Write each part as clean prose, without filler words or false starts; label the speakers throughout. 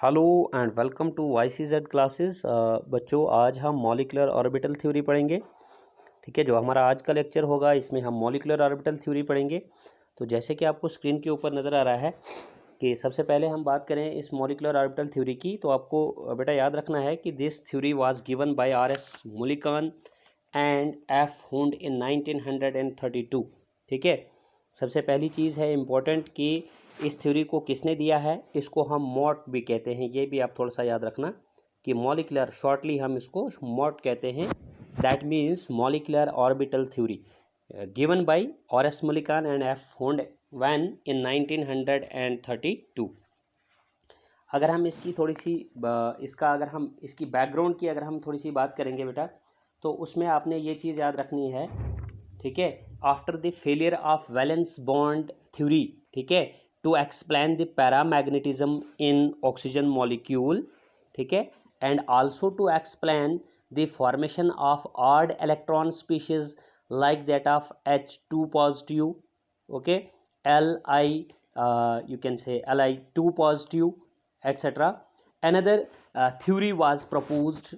Speaker 1: Hello and welcome to YCZ classes. बच्चों, आज हम मॉलिक्यूलर ऑर्बिटल थ्योरी पढ़ेंगे। ठीक है, जो हमारा आज का लेक्चर होगा इसमें हम मॉलिक्यूलर ऑर्बिटल थ्योरी पढ़ेंगे। तो जैसे कि आपको स्क्रीन के ऊपर नज़र आ रहा है कि सबसे पहले हम बात करें इस मॉलिक्यूलर ऑर्बिटल थ्योरी की, तो आपको बेटा याद रखना है कि this theory was given by RS Mulliken and F Hund in 1932। ठीक है, सबसे पहली चीज़ है इम्पोर्टेंट कि इस थ्योरी को किसने दिया है। इसको हम मॉट भी कहते हैं, ये भी आप थोड़ा सा याद रखना कि मॉलिक्यूलर शॉर्टली हम इसको मॉट कहते हैं। That means molecular orbital theory given by RS Mulliken and F Hund van in 1932। अगर हम इसकी थोड़ी सी इसका अगर हम इसकी बैकग्राउंड की अगर हम थोड़ी सी बात करेंगे बेटा, तो उसमें आपने ये चीज़ याद रखनी है। ठीक है, after the failure of valence bond theory, ठीक है, to explain the paramagnetism in oxygen molecule, ठीक है, and also to explain the formation of odd electron species like that of H2 positive, okay, Li you can say Li2 positive, etc. Another theory was proposed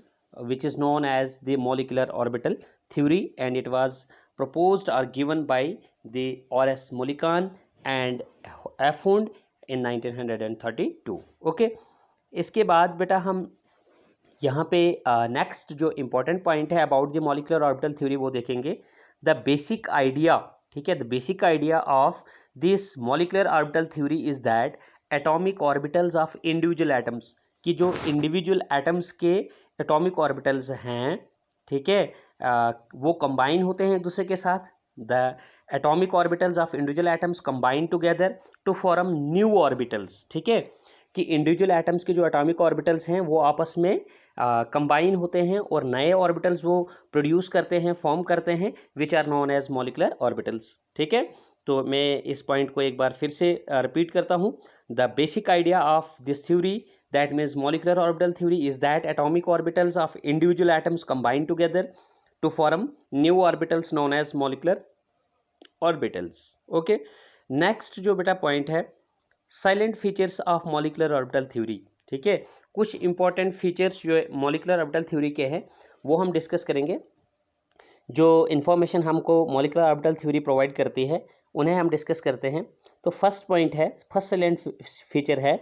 Speaker 1: which is known as the molecular orbital theory, and it was proposed or given by the RS Mullikan and F Hund in 1932. Okay, इसके बाद बेटा हम यहाँ पे next जो important point है about the molecular orbital theory वो देखेंगे। द बेसिक आइडिया, ठीक है, the basic idea of this molecular orbital theory is that atomic orbitals of individual atoms, कि जो इंडिविजुअल एटम्स के एटॉमिक ऑर्बिटल्स हैं, ठीक है, वो कंबाइन होते हैं एक दूसरे के साथ। The atomic orbitals of individual atoms combine together to form new orbitals. ठीक है, कि इंडिविजुअल एटम्स के जो एटॉमिक ऑर्बिटल्स हैं वो आपस में कंबाइन होते हैं और नए ऑर्बिटल्स वो प्रोड्यूस करते हैं, फॉर्म करते हैं, which are known as molecular orbitals. ठीक है, तो मैं इस पॉइंट को एक बार फिर से रिपीट करता हूँ। The basic idea of this theory, that means molecular orbital theory, is that atomic orbitals of individual atoms combine together to form new orbitals known as molecular orbitals. Okay, next जो बेटा point है, silent features of molecular orbital theory. ठीक है, कुछ important features जो molecular orbital theory के हैं वो हम डिस्कस करेंगे। जो इन्फॉर्मेशन हमको मॉलिक्यूलर ऑर्बिटल थ्योरी प्रोवाइड करती है उन्हें हम डिस्कस करते हैं। तो फर्स्ट पॉइंट है, फर्स्ट साइलेंट फीचर है,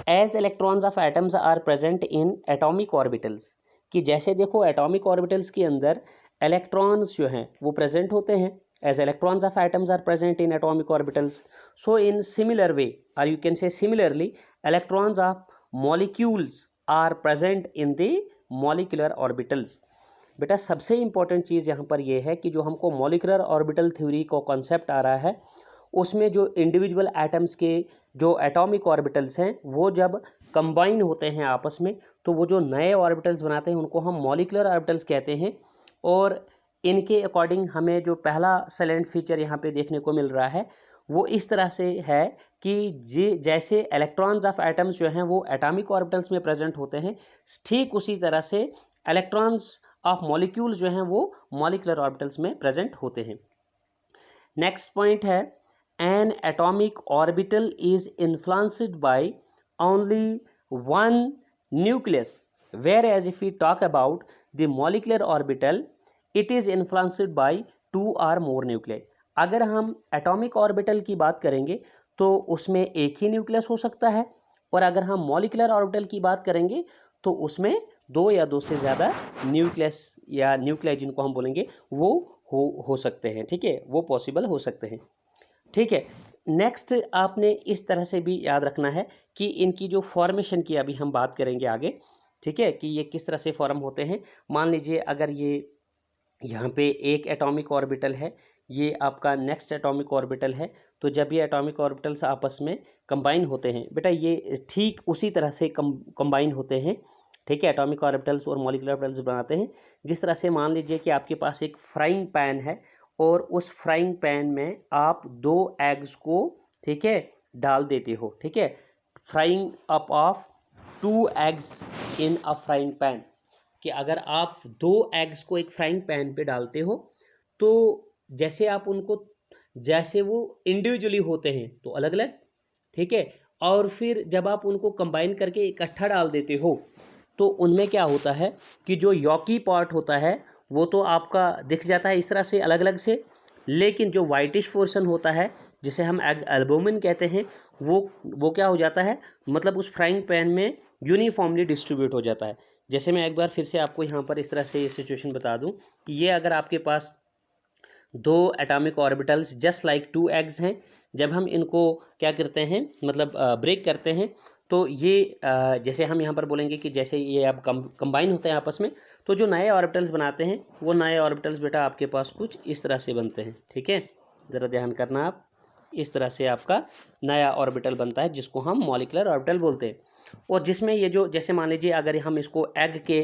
Speaker 1: as electrons of atoms are present in atomic orbitals, कि जैसे देखो एटॉमिक ऑर्बिटल्स के अंदर इलेक्ट्रॉन्स जो हैं वो प्रेजेंट होते हैं, as electrons of atoms are present in atomic orbitals. So in similar way, or you can say similarly, electrons of molecules are present in the molecular orbitals. बेटा सबसे important चीज़ यहाँ पर यह है कि जो हमको मॉलिक्यूलर ऑर्बिटल थ्योरी को कॉन्सेप्ट आ रहा है उसमें जो इंडिविजुअल एटम्स के जो एटॉमिक ऑर्बिटल्स हैं वो जब कंबाइन होते हैं आपस में, तो वो जो नए ऑर्बिटल्स बनाते हैं उनको हम मॉलिक्यूलर ऑर्बिटल्स कहते हैं। और इनके अकॉर्डिंग हमें जो पहला साइलेंट फीचर यहाँ पे देखने को मिल रहा है वो इस तरह से है कि जैसे इलेक्ट्रॉन्स ऑफ एटम्स जो हैं वो एटॉमिक ऑर्बिटल्स में प्रेजेंट होते हैं, ठीक उसी तरह से इलेक्ट्रॉन्स ऑफ मॉलिक्यूल्स जो हैं वो मॉलिक्यूलर ऑर्बिटल्स में प्रेजेंट होते हैं। नेक्स्ट पॉइंट है, an atomic orbital is influenced by only one nucleus, whereas if we talk about the molecular orbital it is influenced by 2 और मोर न्यूक्लियाई। अगर हम एटॉमिक ऑर्बिटल की बात करेंगे तो उसमें एक ही न्यूक्लियस हो सकता है, और अगर हम मॉलिक्यूलर ऑर्बिटल की बात करेंगे तो उसमें 2 या 2 से ज़्यादा न्यूक्लियस या न्यूक्लियाई जिनको हम बोलेंगे वो हो सकते हैं। ठीक है, वो पॉसिबल हो सकते हैं। ठीक है, नेक्स्ट आपने इस तरह से भी याद रखना है कि इनकी जो फॉर्मेशन की अभी हम बात करेंगे आगे, ठीक है, कि ये किस तरह से फॉर्म होते हैं। मान लीजिए अगर ये यहाँ पे एक एटॉमिक ऑर्बिटल है, ये आपका नेक्स्ट एटॉमिक ऑर्बिटल है, तो जब ये एटॉमिक ऑर्बिटल्स आपस में कंबाइन होते हैं बेटा, ये ठीक उसी तरह से कंबाइन होते हैं। ठीक है, एटॉमिक ऑर्बिटल्स और मॉलिक्यूलर ऑर्बिटल्स बनाते हैं। जिस तरह से मान लीजिए कि आपके पास एक फ्राइंग पैन है और उस फ्राइंग पैन में आप 2 एग्स को, ठीक है, डाल देते हो। ठीक है, frying up of 2 eggs in a frying pan, कि अगर आप 2 एग्स को एक फ्राइंग पैन पे डालते हो तो जैसे आप उनको, जैसे वो इंडिविजुअली होते हैं तो अलग अलग, ठीक है, और फिर जब आप उनको कंबाइन करके इकट्ठा डाल देते हो तो उनमें क्या होता है कि जो यॉकी पार्ट होता है वो तो आपका दिख जाता है इस तरह से अलग अलग से, लेकिन जो वाइटिश पोर्शन होता है जिसे हम एग एल्बुमिन कहते हैं वो क्या हो जाता है, मतलब उस फ्राइंग पैन में यूनिफॉर्मली डिस्ट्रीब्यूट हो जाता है। जैसे मैं एक बार फिर से आपको यहाँ पर इस तरह से ये सिचुएशन बता दूँ कि ये अगर आपके पास दो atomic orbitals just like two eggs हैं, जब हम इनको क्या करते हैं मतलब ब्रेक करते हैं तो ये जैसे हम यहाँ पर बोलेंगे कि जैसे ये अब कंबाइन होते हैं आपस में, तो जो नए ऑर्बिटल्स बनाते हैं वो नए ऑर्बिटल्स बेटा आपके पास कुछ इस तरह से बनते हैं। ठीक है, ज़रा ध्यान करना आप, इस तरह से आपका नया ऑर्बिटल बनता है जिसको हम मॉलिक्यूलर ऑर्बिटल बोलते हैं। और जिसमें ये जो जैसे मान लीजिए अगर हम इसको एग के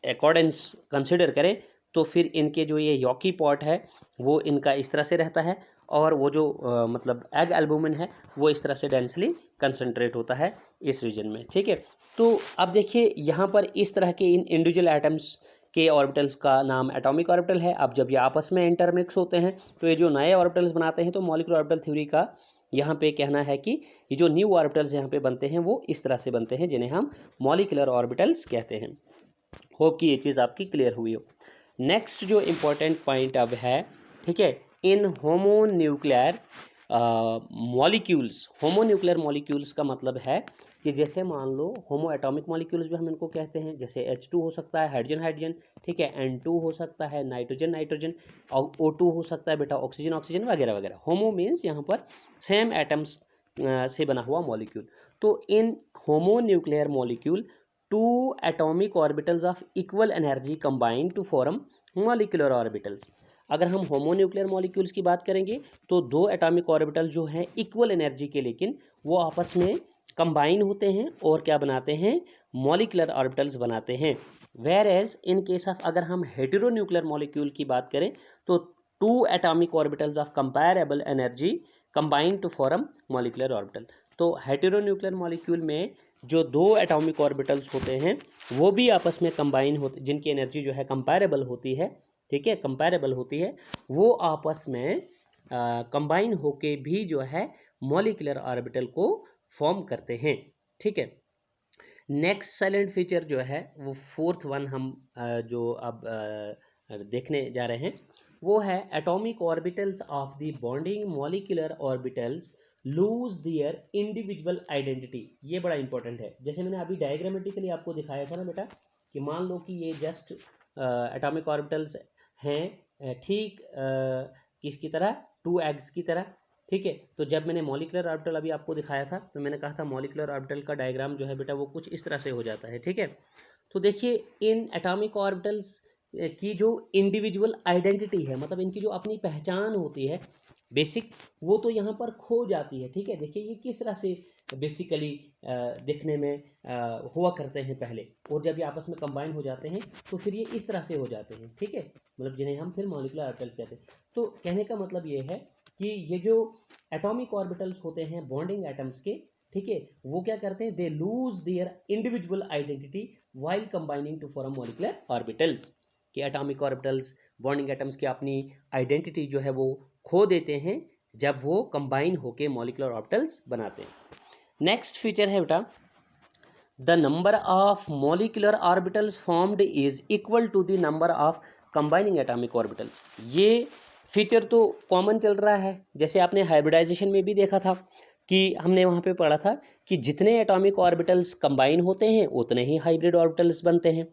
Speaker 1: अकॉर्डेंस कंसिडर करें तो फिर इनके जो ये यॉकी पॉट है वो इनका इस तरह से रहता है और वो जो मतलब एग एल्बुमिन है वो इस तरह से डेंसली कंसंट्रेट होता है इस रीजन में। ठीक है, तो अब देखिए यहाँ पर इस तरह के इन इंडिविजुअल एटम्स के ऑर्बिटल्स का नाम एटॉमिक ऑर्बिटल है। अब जब ये आपस में इंटरमिक्स होते हैं तो ये जो नए ऑर्बिटल्स बनाते हैं, तो मॉलिक्यूलर ऑर्बिटल थ्योरी का यहाँ पे कहना है कि ये जो न्यू ऑर्बिटल्स यहाँ पे बनते हैं वो इस तरह से बनते हैं जिन्हें हम मॉलिक्यूलर ऑर्बिटल्स कहते हैं। होप कि ये चीज़ आपकी क्लियर हुई हो। नेक्स्ट जो इम्पोर्टेंट पॉइंट अब है, ठीक है, इन होमोन्यूक्लियर मॉलिक्यूल्स। होमोन्यूक्लियर मॉलिक्यूल्स का मतलब है कि जैसे मान लो होमो एटॉमिक मॉलिक्यूल्स भी हम इनको कहते हैं, जैसे H2 हो सकता है, हाइड्रोजन हाइड्रोजन, ठीक है, N2 हो सकता है, नाइट्रोजन नाइट्रोजन, और O2 हो सकता है बेटा, ऑक्सीजन ऑक्सीजन वगैरह वगैरह। होमो मीन्स यहाँ पर सेम एटम्स से बना हुआ मॉलिक्यूल। तो in homonuclear molecule two atomic orbitals of equal energy combine to form molecular orbitals. अगर हम होमोन्यूक्लियर मॉलिक्यूल्स की बात करेंगे तो दो एटॉमिक ऑर्बिटल जो हैं इक्वल एनर्जी के, लेकिन वो आपस में कंबाइन होते हैं और क्या बनाते हैं, मॉलिक्यूलर ऑर्बिटल्स बनाते हैं। Whereas in case of अगर हम हेटेरोन्यूक्लियर मॉलिक्यूल की बात करें तो two atomic orbitals of comparable energy combine to form molecular orbital. तो हेटेरोन्यूक्लियर मॉलिक्यूल में जो दो एटॉमिक ऑर्बिटल्स होते हैं वो भी आपस में कंबाइन होते, जिनकी एनर्जी जो है कंपैरेबल होती है, ठीक है, कंपैरेबल होती है, वो आपस में कंबाइन होके भी जो है मॉलिक्यूलर ऑर्बिटल को फॉर्म करते हैं। ठीक है, नेक्स्ट साइलेंट फीचर जो है वो फोर्थ वन हम जो अब देखने जा रहे हैं वो है atomic orbitals of the bonding molecular orbitals lose their individual identity. ये बड़ा इंपॉर्टेंट है। जैसे मैंने अभी डायग्रामेटिकली आपको दिखाया था ना बेटा कि मान लो कि ये जस्ट एटॉमिक ऑर्बिटल्स हैं, ठीक किसकी तरह, टू एग्स की तरह। ठीक है, तो जब मैंने मॉलिक्यूलर ऑर्बिटल अभी आपको दिखाया था तो मैंने कहा था मॉलिक्यूलर ऑर्बिटल का डायग्राम जो है बेटा वो कुछ इस तरह से हो जाता है। ठीक है, तो देखिए इन एटॉमिक ऑर्बिटल्स की जो इंडिविजुअल आइडेंटिटी है, मतलब इनकी जो अपनी पहचान होती है बेसिक, वो तो यहाँ पर खो जाती है। ठीक है, देखिए ये किस तरह से बेसिकली दिखने में हुआ करते हैं पहले, और जब ये आपस में कंबाइन हो जाते हैं तो फिर ये इस तरह से हो जाते हैं। ठीक है, मतलब जिन्हें हम फिर मॉलिक्यूलर ऑर्बिटल्स कहते हैं। तो कहने का मतलब ये है कि ये जो एटॉमिक ऑर्बिटल्स होते हैं बॉन्डिंग एटम्स के, ठीक है, वो क्या करते हैं, they lose their individual identity while combining to form molecular orbitals. कि एटॉमिक ऑर्बिटल्स बॉन्डिंग एटम्स की अपनी आइडेंटिटी जो है वो खो देते हैं जब वो कंबाइन होके मॉलिक्यूलर ऑर्बिटल्स बनाते हैं। नेक्स्ट फीचर है बेटा, the number of molecular orbitals formed is equal to the number of combining atomic orbitals. ये फीचर तो कॉमन चल रहा है, जैसे आपने हाइब्रिडाइजेशन में भी देखा था कि हमने वहाँ पे पढ़ा था कि जितने एटॉमिक ऑर्बिटल्स कंबाइन होते हैं उतने ही हाइब्रिड ऑर्बिटल्स बनते हैं।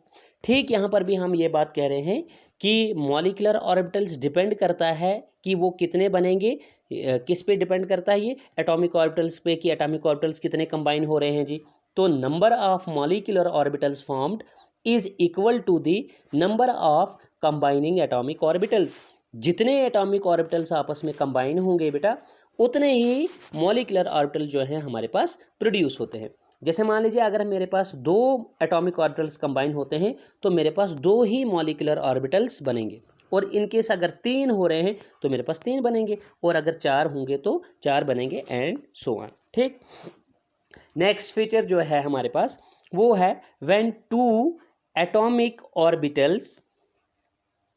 Speaker 1: ठीक यहाँ पर भी हम ये बात कह रहे हैं कि मॉलिक्यूलर ऑर्बिटल्स डिपेंड करता है कि वो कितने बनेंगे, किस पे डिपेंड करता है, ये एटॉमिक ऑर्बिटल्स पे कि एटॉमिक ऑर्बिटल्स कितने कंबाइन हो रहे हैं जी। तो number of molecular orbitals formed is equal to the number of combining atomic orbitals. जितने एटॉमिक ऑर्बिटल्स आपस में कंबाइन होंगे बेटा उतने ही मॉलिक्यूलर ऑर्बिटल जो हैं हमारे पास प्रोड्यूस होते हैं। जैसे मान लीजिए अगर मेरे पास दो एटॉमिक ऑर्बिटल्स कंबाइन होते हैं तो मेरे पास दो ही मॉलिक्यूलर ऑर्बिटल्स बनेंगे, और इनकेस अगर तीन हो रहे हैं तो मेरे पास तीन बनेंगे, और अगर चार होंगे तो चार बनेंगे, एंड सो ऑन। ठीक, नेक्स्ट फीचर जो है हमारे पास वो है when two atomic orbitals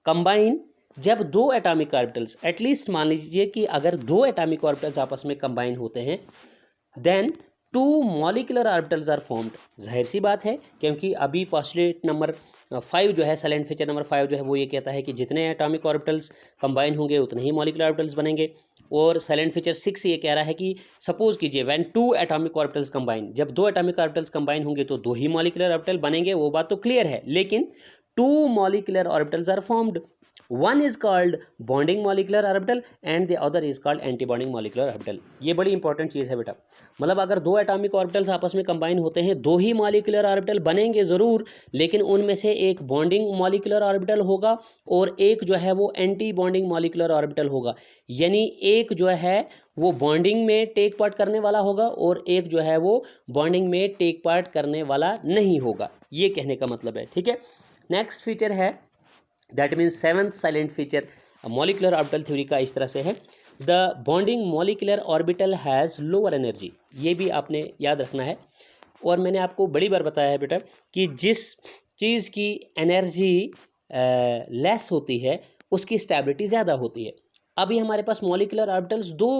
Speaker 1: combine. जब दो एटॉमिक ऑर्बिटल्स, एटलीस्ट मान लीजिए कि अगर दो एटॉमिक ऑर्बिटल्स आपस में कंबाइन होते हैं then 2 molecular orbitals are formed. जाहिर सी बात है, क्योंकि अभी पोस्टुलेट नंबर 5 जो है, साइलेंट फीचर नंबर 5 जो है वो ये कहता है कि जितने एटॉमिक ऑर्बिटल्स कंबाइन होंगे उतने ही मॉलिक्यूलर ऑर्बिटल्स बनेंगे। और साइलेंट फीचर 6 ये कह रहा है कि सपोज कीजिए व्हेन 2 एटॉमिक ऑर्बिटल्स कंबाइन, जब 2 एटॉमिक ऑर्बिटल्स कंबाइन होंगे तो 2 ही मॉलिक्यूलर ऑर्बिटल बनेंगे, वो बात तो क्लियर है। लेकिन 2 molecular orbitals are formed, one is called bonding molecular orbital and the other is called anti bonding molecular orbital. ये बड़ी इंपॉर्टेंट चीज़ है बेटा। मतलब अगर 2 एटॉमिक ऑर्बिटल्स आपस में कंबाइन होते हैं, 2 ही मॉलिक्यूलर ऑर्बिटल बनेंगे ज़रूर, लेकिन उनमें से एक बॉन्डिंग मॉलिक्यूलर ऑर्बिटल होगा और एक जो है वो एंटी बॉन्डिंग मॉलिक्यूलर ऑर्बिटल होगा। यानी एक जो है वो बॉन्डिंग में टेक पार्ट करने वाला होगा और एक जो है वो बॉन्डिंग में टेक पार्ट करने वाला नहीं होगा। ये कहने का मतलब है, ठीक है। नेक्स्ट फीचर है, that means 7th silent feature molecular orbital theory का इस तरह से है, the bonding molecular orbital has lower energy. ये भी आपने याद रखना है। और मैंने आपको बड़ी बार बताया है बेटा कि जिस चीज़ की एनर्जी लेस होती है उसकी स्टेबिलिटी ज़्यादा होती है। अभी हमारे पास मॉलिक्यूलर ऑर्बिटल्स 2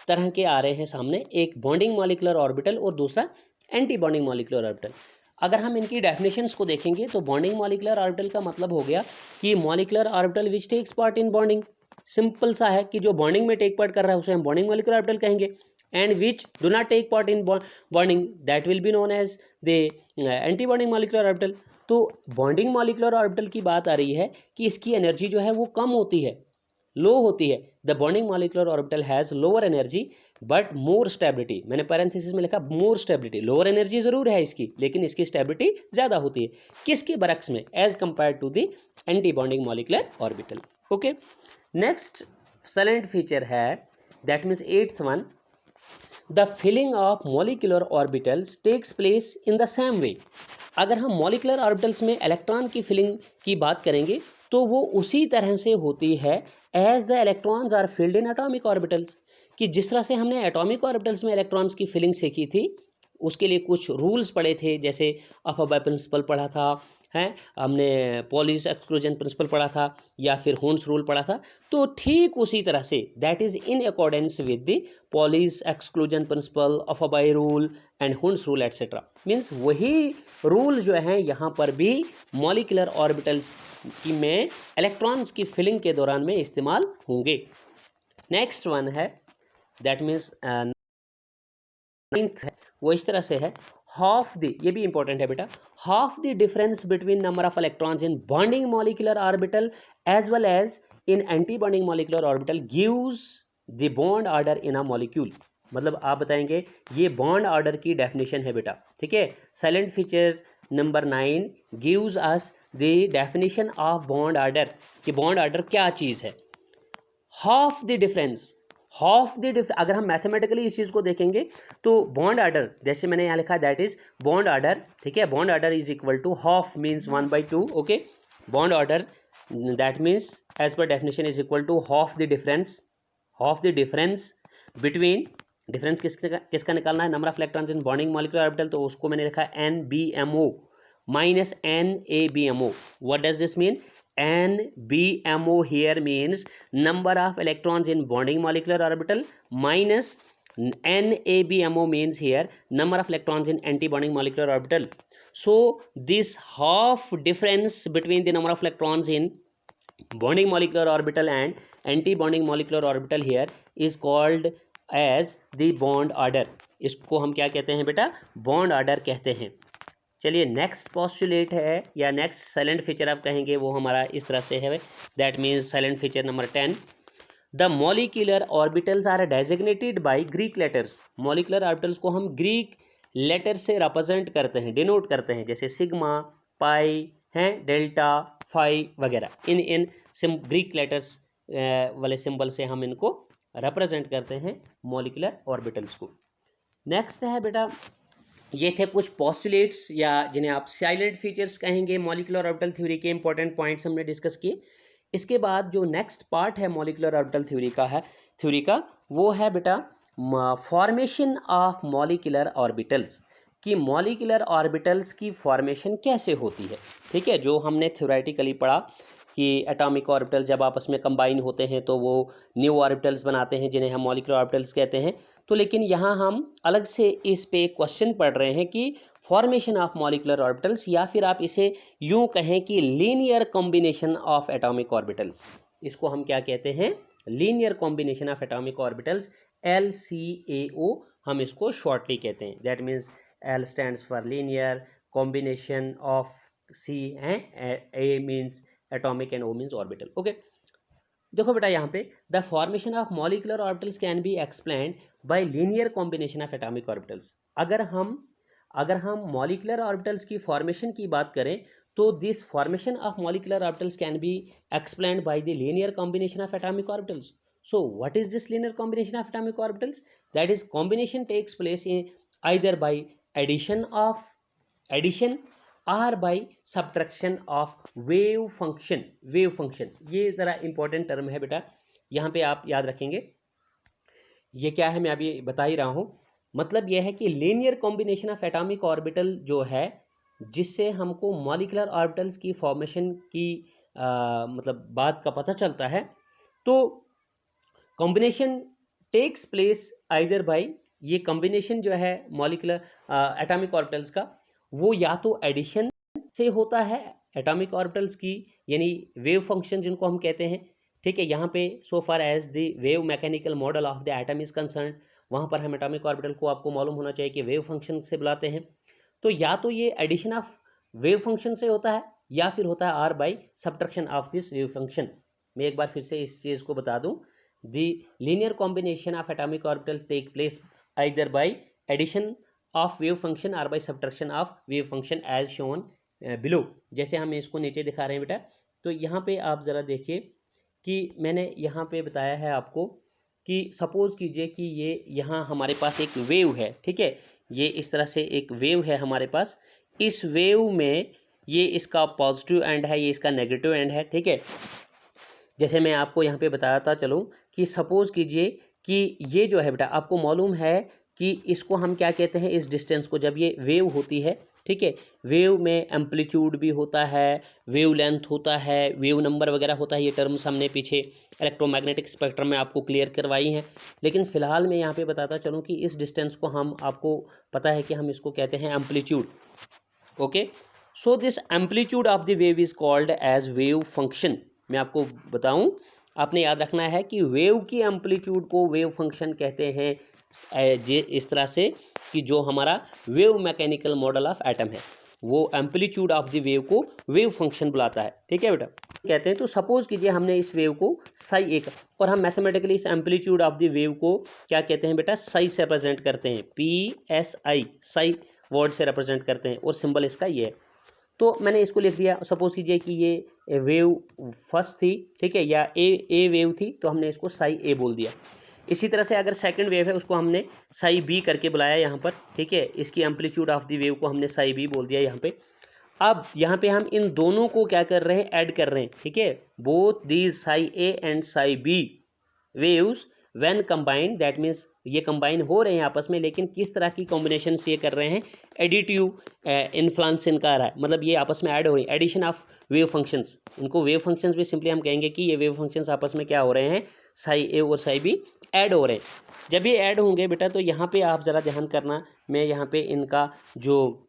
Speaker 1: तरह के आ रहे हैं सामने, एक बॉन्डिंग मॉलिक्यूलर ऑर्बिटल और दूसरा एंटी बॉन्डिंग मॉलिक्यूलर ऑर्बिटल। अगर हम इनकी डेफिनेशंस को देखेंगे तो बॉन्डिंग मॉलिक्यूलर ऑर्बिटल का मतलब हो गया कि molecular orbital which takes part in bonding. Simple सा है कि जो बॉन्डिंग में टेक पार्ट कर रहा है उसे हम बॉन्डिंग मॉलिक्यूलर ऑर्बिटल कहेंगे, and which do not take part in bonding that will be known as the anti bonding molecular orbital. तो बॉन्डिंग मॉलिक्यूलर ऑर्बिटल की बात आ रही है कि इसकी एनर्जी जो है वो कम होती है, लो होती है। The bonding molecular orbital has lower energy but more stability. मैंने पैरेंथेसिस में लिखा मोर स्टेबिलिटी। लोअर एनर्जी ज़रूर है इसकी, लेकिन इसकी स्टेबिलिटी ज़्यादा होती है। किसके बरक्स में? As compare to the anti bonding molecular orbital. Okay, next salient feature है, that means 8th one, the filling of molecular orbitals takes place in the same way. अगर हम मॉलिक्यूलर ऑर्बिटल्स में इलेक्ट्रॉन की फिलिंग की बात करेंगे तो वो उसी तरह से होती है as the electrons are filled in atomic orbitals, कि जिस तरह से हमने एटॉमिक ऑर्बिटल्स में इलेक्ट्रॉन्स की फिलिंग सीखी थी उसके लिए कुछ रूल्स पढ़े थे, जैसे अफबाय प्रिंसिपल पढ़ा था, हैं हमने पॉलिस एक्सक्लूजन प्रिंसिपल पढ़ा था, या फिर होन्स रूल पढ़ा था। तो ठीक उसी तरह से that is in accordance with the Pauli's exclusion principle, Aufbau rule and Hund's rule etcetera. Means वही रूल जो हैं यहाँ पर भी मॉलिक्यूलर ऑर्बिटल्स की में इलेक्ट्रॉन्स की फिलिंग के दौरान में इस्तेमाल होंगे। नेक्स्ट वन है, दैट मीन्स 9th है, वो इस तरह से है, हाफ द, ये भी इंपॉर्टेंट है बेटा, half the difference between number of electrons in bonding molecular orbital as well as in anti bonding molecular orbital gives the bond order in a molecule. मतलब आप बताएंगे ये बॉन्ड ऑर्डर की definition है बेटा, ठीक है। Silent feature number 9 gives us the definition of bond order, कि बॉन्ड ऑर्डर क्या चीज़ है। हाफ द डिफरेंस, अगर हम मैथमेटिकली इस चीज़ को देखेंगे तो बॉन्ड ऑर्डर, जैसे मैंने यहाँ लिखा दैट इज बॉन्ड ऑर्डर, ठीक है। Bond order is equal to half means 1/2, okay. Bond order that means as per definition is equal to half the difference between, difference किसका निकालना है, number of electrons in bonding molecular orbital, तो उसको मैंने लिखा NBMO minus NABMO। What does this mean? NBMO here means number of electrons in bonding molecular orbital minus NABMO means here number of electrons in anti-bonding molecular orbital. So this half difference between the number of electrons in bonding molecular orbital and anti-bonding molecular orbital here is called as the bond order. इसको हम क्या कहते हैं बेटा? bond order कहते हैं। चलिए next postulate है या नेक्स्ट साइलेंट फीचर आप कहेंगे वो हमारा इस तरह से है, that means silent feature number 10, the molecular orbitals are designated by Greek letters. Molecular orbitals को हम ग्रीक लेटर से रिप्रेजेंट करते हैं, डिनोट करते हैं, जैसे सिग्मा, पाई हैं, डेल्टा, फाई वगैरह। इन ग्रीक लेटर्स वाले सिंबल से हम इनको रिप्रेजेंट करते हैं मॉलिक्यूलर ऑर्बिटल्स को। नेक्स्ट है बेटा, ये थे कुछ पोस्टुलेट्स या जिन्हें आप साइलेंट फीचर्स कहेंगे मॉलिक्यूलर ऑर्बिटल थ्योरी के इंपॉर्टेंट पॉइंट्स हमने डिस्कस किए। इसके बाद जो नेक्स्ट पार्ट है मॉलिक्यूलर ऑर्बिटल थ्योरी का वो है बेटा फॉर्मेशन ऑफ मॉलिक्यूलर ऑर्बिटल्स, कि मॉलिक्यूलर ऑर्बिटल्स की फॉर्मेशन कैसे होती है, ठीक है। जो हमने थ्योरेटिकली पढ़ा कि एटॉमिक ऑर्बिटल जब आपस में कंबाइन होते हैं तो वो न्यू ऑर्बिटल्स बनाते हैं जिन्हें हम मॉलिक्यूलर ऑर्बिटल्स कहते हैं। तो लेकिन यहाँ हम अलग से इस पे क्वेश्चन पढ़ रहे हैं कि फॉर्मेशन ऑफ मॉलिक्यूलर ऑर्बिटल्स, या फिर आप इसे यूं कहें कि linear combination of atomic orbitals. इसको हम क्या कहते हैं? Linear combination of atomic orbitals, LCAO हम इसको शॉर्टली कहते हैं। That means L stands for linear, combination of C है, A means atomic and O means orbital. Okay, देखो बेटा यहाँ पे the formation of molecular orbitals can be explained bye linear combination of atomic orbitals. अगर हम molecular orbitals की formation की बात करें तो this formation of molecular orbitals can be explained by the linear combination of atomic orbitals. So what is this linear combination of atomic orbitals? That is, combination takes place in either by addition or by subtraction of wave function। wave function ये ज़रा important term है बेटा, यहाँ पे आप याद रखेंगे। ये क्या है मैं अभी बता ही रहा हूँ। मतलब यह है कि linear combination of atomic orbital जो है, जिससे हमको मॉलिक्यूलर ऑर्बिटल्स की फॉर्मेशन की मतलब बात का पता चलता है। तो combination takes place either by, ये कॉम्बिनेशन जो है मॉलिक्यूलर एटॉमिक ऑर्बिटल्स का, वो या तो एडिशन से होता है एटॉमिक ऑर्बिटल्स की, यानी वेव फंक्शन जिनको हम कहते हैं। ठीक है, यहाँ पे so far as the wave mechanical model of the atom is concern, वहाँ पर हम एटॉमिक ऑर्बिटल को आपको मालूम होना चाहिए कि वेव फंक्शन से बुलाते हैं। तो या तो ये एडिशन ऑफ वेव फंक्शन से होता है, या फिर होता है or by subtraction of this wave function. मैं एक बार फिर से इस चीज़ को बता दूं, the linear combination of atomic orbitals take place either by addition of wave function or by subtraction of wave function as shown below। जैसे हम इसको नीचे दिखा रहे हैं बेटा, तो यहाँ पे आप ज़रा देखिए कि मैंने यहाँ पे बताया है आपको कि सपोज़ कीजिए कि ये यहाँ हमारे पास एक वेव है। ठीक है, ये इस तरह से एक वेव है हमारे पास। इस वेव में ये इसका पॉजिटिव एंड है, ये इसका नेगेटिव एंड है। ठीक है, जैसे मैं आपको यहाँ पे बताता चलूँ कि सपोज़ कीजिए कि ये जो है बेटा, आपको मालूम है कि इसको हम क्या कहते हैं, इस डिस्टेंस को, जब ये वेव होती है। ठीक है, वेव में एम्पलीट्यूड भी होता है, वेव लेंथ होता है, वेव नंबर वगैरह होता है। ये टर्म्स हमने पीछे इलेक्ट्रोमैग्नेटिक स्पेक्ट्रम में आपको क्लियर करवाई हैं, लेकिन फ़िलहाल मैं यहाँ पे बताता चलूँ कि इस डिस्टेंस को हम, आपको पता है कि हम इसको कहते हैं amplitude. Okay, so this amplitude of the wave is called as wave function. मैं आपको बताऊं, आपने याद रखना है कि वेव की एम्पलीट्यूड को वेव फंक्शन कहते हैं, इस तरह से कि जो हमारा wave mechanical model of atom है वो एम्पलीट्यूड ऑफ द वेव को वेव फंक्शन बुलाता है। ठीक है बेटा, कहते हैं। तो सपोज कीजिए हमने इस वेव को साई एक, और हम मैथमेटिकली इस एम्पलीट्यूड ऑफ द वेव को क्या कहते हैं बेटा, साई से रिप्रेजेंट करते हैं, PSI, साई वर्ड से रिप्रेजेंट करते हैं, और सिंबल इसका ये है। तो मैंने इसको लिख दिया। सपोज कीजिए कि ये वेव फर्स्ट थी, ठीक है, या ए वेव थी, तो हमने इसको साई ए बोल दिया। इसी तरह से अगर सेकंड वेव है उसको हमने साई बी करके बुलाया यहाँ पर। ठीक है, इसकी एम्पलीट्यूड ऑफ द वेव को हमने साई बी बोल दिया यहाँ पे। अब यहाँ पे हम इन दोनों को क्या कर रहे हैं, ऐड कर रहे हैं। ठीक है, both these psi A and psi B waves when combined, that means ये कंबाइन हो रहे हैं आपस में, लेकिन किस तरह की कॉम्बिनेशन से ये कर रहे हैं, एडिटिव इन्फ्लुएंस इनका आ रहा है, मतलब ये आपस में ऐड हो रही है, एडिशन ऑफ वेव फंक्शंस। इनको वेव फंक्शंस भी सिंपली हम कहेंगे कि ये वेव फंक्शंस आपस में क्या हो रहे हैं, साई ए और साई बी ऐड हो रहे हैं। जब ये ऐड होंगे बेटा, तो यहाँ पे आप ज़रा ध्यान करना, मैं यहाँ पे इनका जो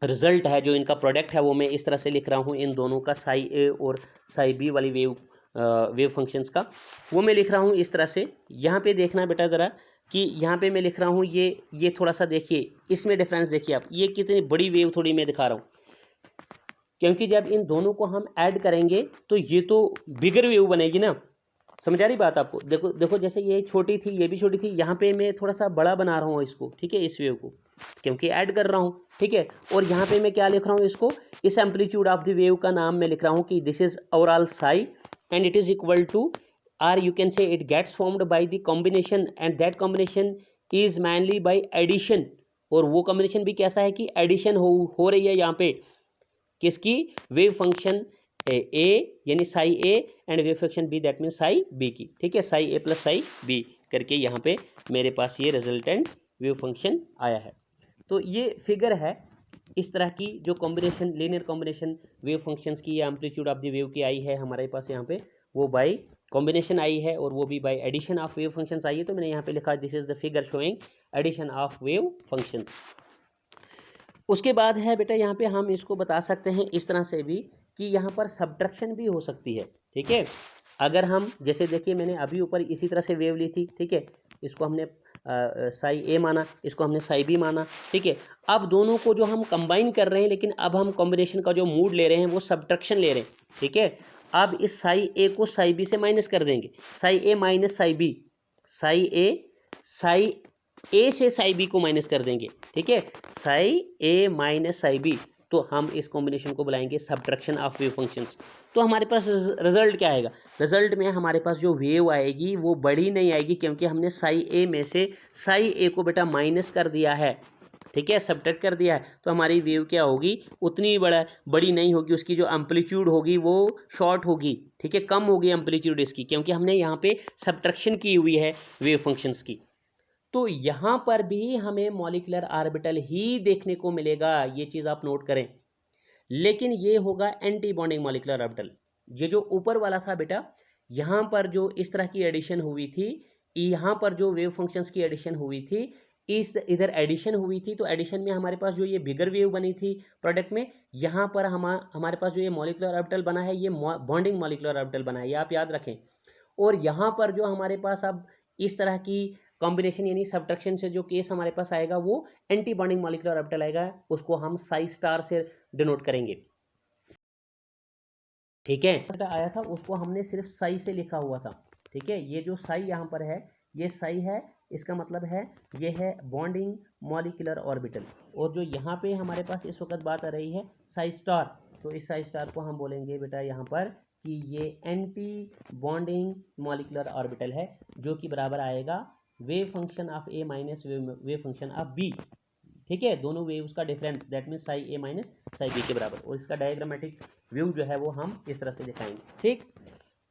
Speaker 1: रिजल्ट है, जो इनका प्रोडक्ट है, वो मैं इस तरह से लिख रहा हूँ, इन दोनों का साई ए और साई बी वाली वेव फंक्शंस का, वो मैं लिख रहा हूँ इस तरह से। यहाँ पे देखना बेटा ज़रा कि यहाँ पे मैं लिख रहा हूँ ये थोड़ा सा देखिए, इसमें डिफरेंस देखिए आप, ये कितनी बड़ी वेव थोड़ी मैं दिखा रहा हूँ, क्योंकि जब इन दोनों को हम ऐड करेंगे तो ये तो बिगर वेव बनेगी ना। समझ आ रही बात आपको? देखो देखो, जैसे ये छोटी थी, ये भी छोटी थी, यहाँ पे मैं थोड़ा सा बड़ा बना रहा हूँ इसको। ठीक है, इस वेव को, क्योंकि ऐड कर रहा हूँ। ठीक है, और यहाँ पे मैं क्या लिख रहा हूँ, इसको, इस एम्पलीट्यूड ऑफ द वेव का नाम मैं लिख रहा हूँ कि this is overall psi and it is equal to, or you can say it gets formed by the combination, and that combination is mainly by addition। और वो combination भी कैसा है कि addition हो रही है यहाँ पे, किसकी, वेव फंक्शन ए यानी psi A and wave function B, that mean psi B की। ठीक है, psi A plus psi B करके यहाँ पे मेरे पास ये रिजल्टेंट वेव फंक्शन आया है। तो ये फिगर है, इस तरह की जो combination linear combination wave functions की या एम्पलीट्यूड ऑफ द वेव की आई है हमारे पास यहाँ पे, वो बाय कॉम्बिनेशन आई है और वो भी by addition of wave functions आई है। तो मैंने यहाँ पे लिखा this is the figure showing addition of wave functions. उसके बाद है बेटा यहाँ पे हम इसको बता सकते हैं इस तरह से भी कि यहाँ पर सब्ट्रैक्शन भी हो सकती है, ठीक है। अगर हम जैसे देखिए मैंने अभी ऊपर इसी तरह से वेव ली थी, ठीक है, इसको हमने साई ए माना, इसको हमने साई बी माना, ठीक है। अब दोनों को जो हम कंबाइन कर रहे हैं, लेकिन अब हम कॉम्बिनेशन का जो मूड ले रहे हैं वो सब्ट्रैक्शन ले रहे हैं, ठीक है। अब इस साई ए को साई बी से माइनस कर देंगे, Sai A minus psi B, Sai ए से साई बी को माइनस कर देंगे, ठीक है, psi A minus psi B. तो हम इस कॉम्बिनेशन को बुलाएंगे सब्ट्रैक्शन ऑफ वेव फंक्शंस। तो हमारे पास रिजल्ट क्या आएगा? रिजल्ट में हमारे पास जो वेव आएगी वो बड़ी नहीं आएगी, क्योंकि हमने साई ए में से साई ए को बेटा माइनस कर दिया है, ठीक है, सब्ट्रैक्ट कर दिया है। तो हमारी वेव क्या होगी? उतनी बड़ी नहीं होगी, उसकी जो एम्पलीट्यूड होगी वो शॉर्ट होगी, ठीक है, कम होगी एम्पलीट्यूड इसकी, क्योंकि हमने यहाँ पे सब्ट्रैक्शन की हुई है वेव फंक्शंस की। तो यहाँ पर भी हमें मॉलिक्यूलर ऑर्बिटल ही देखने को मिलेगा, ये चीज़ आप नोट करें। लेकिन ये होगा एंटी बॉन्डिंग मॉलिक्यूलर ऑर्बिटल। ये जो ऊपर वाला था बेटा, यहाँ पर जो इस तरह की एडिशन हुई थी, यहाँ पर जो वेव फंक्शंस की एडिशन हुई थी, इस इधर एडिशन हुई थी, तो एडिशन में हमारे पास जो ये बिगर वेव बनी थी प्रोडक्ट में, यहाँ पर हमारे पास जो ये मॉलिक्यूलर ऑर्बिटल बना है ये बॉन्डिंग मॉलिक्यूलर ऑर्बिटल बना है, ये आप याद रखें। और यहाँ पर जो हमारे पास अब इस तरह की कॉम्बिनेशन यानी सब्ट्रैक्शन से जो केस हमारे पास आएगा वो एंटी बॉन्डिंग मॉलिक्यूलर ऑर्बिटल आएगा, उसको हम साई स्टार से डिनोट करेंगे, ठीक है। आया था उसको हमने सिर्फ साई से लिखा हुआ था, ठीक है। ये जो साई यहाँ पर है ये साई है, इसका मतलब है ये है बॉन्डिंग मॉलिक्यूलर ऑर्बिटल। और जो यहाँ पे हमारे पास इस वक्त बात आ रही है साई स्टार, तो इस साई स्टार को हम बोलेंगे बेटा यहाँ पर कि ये एंटी बॉन्डिंग मॉलिक्यूलर ऑर्बिटल है, जो कि बराबर आएगा wave function of A minus wave function of B, ठीक है, दोनों वेव्स का difference, that mean psi A minus psi B के बराबर। और इसका डायग्रामेटिक व्यू जो है वो हम इस तरह से दिखाएंगे, ठीक।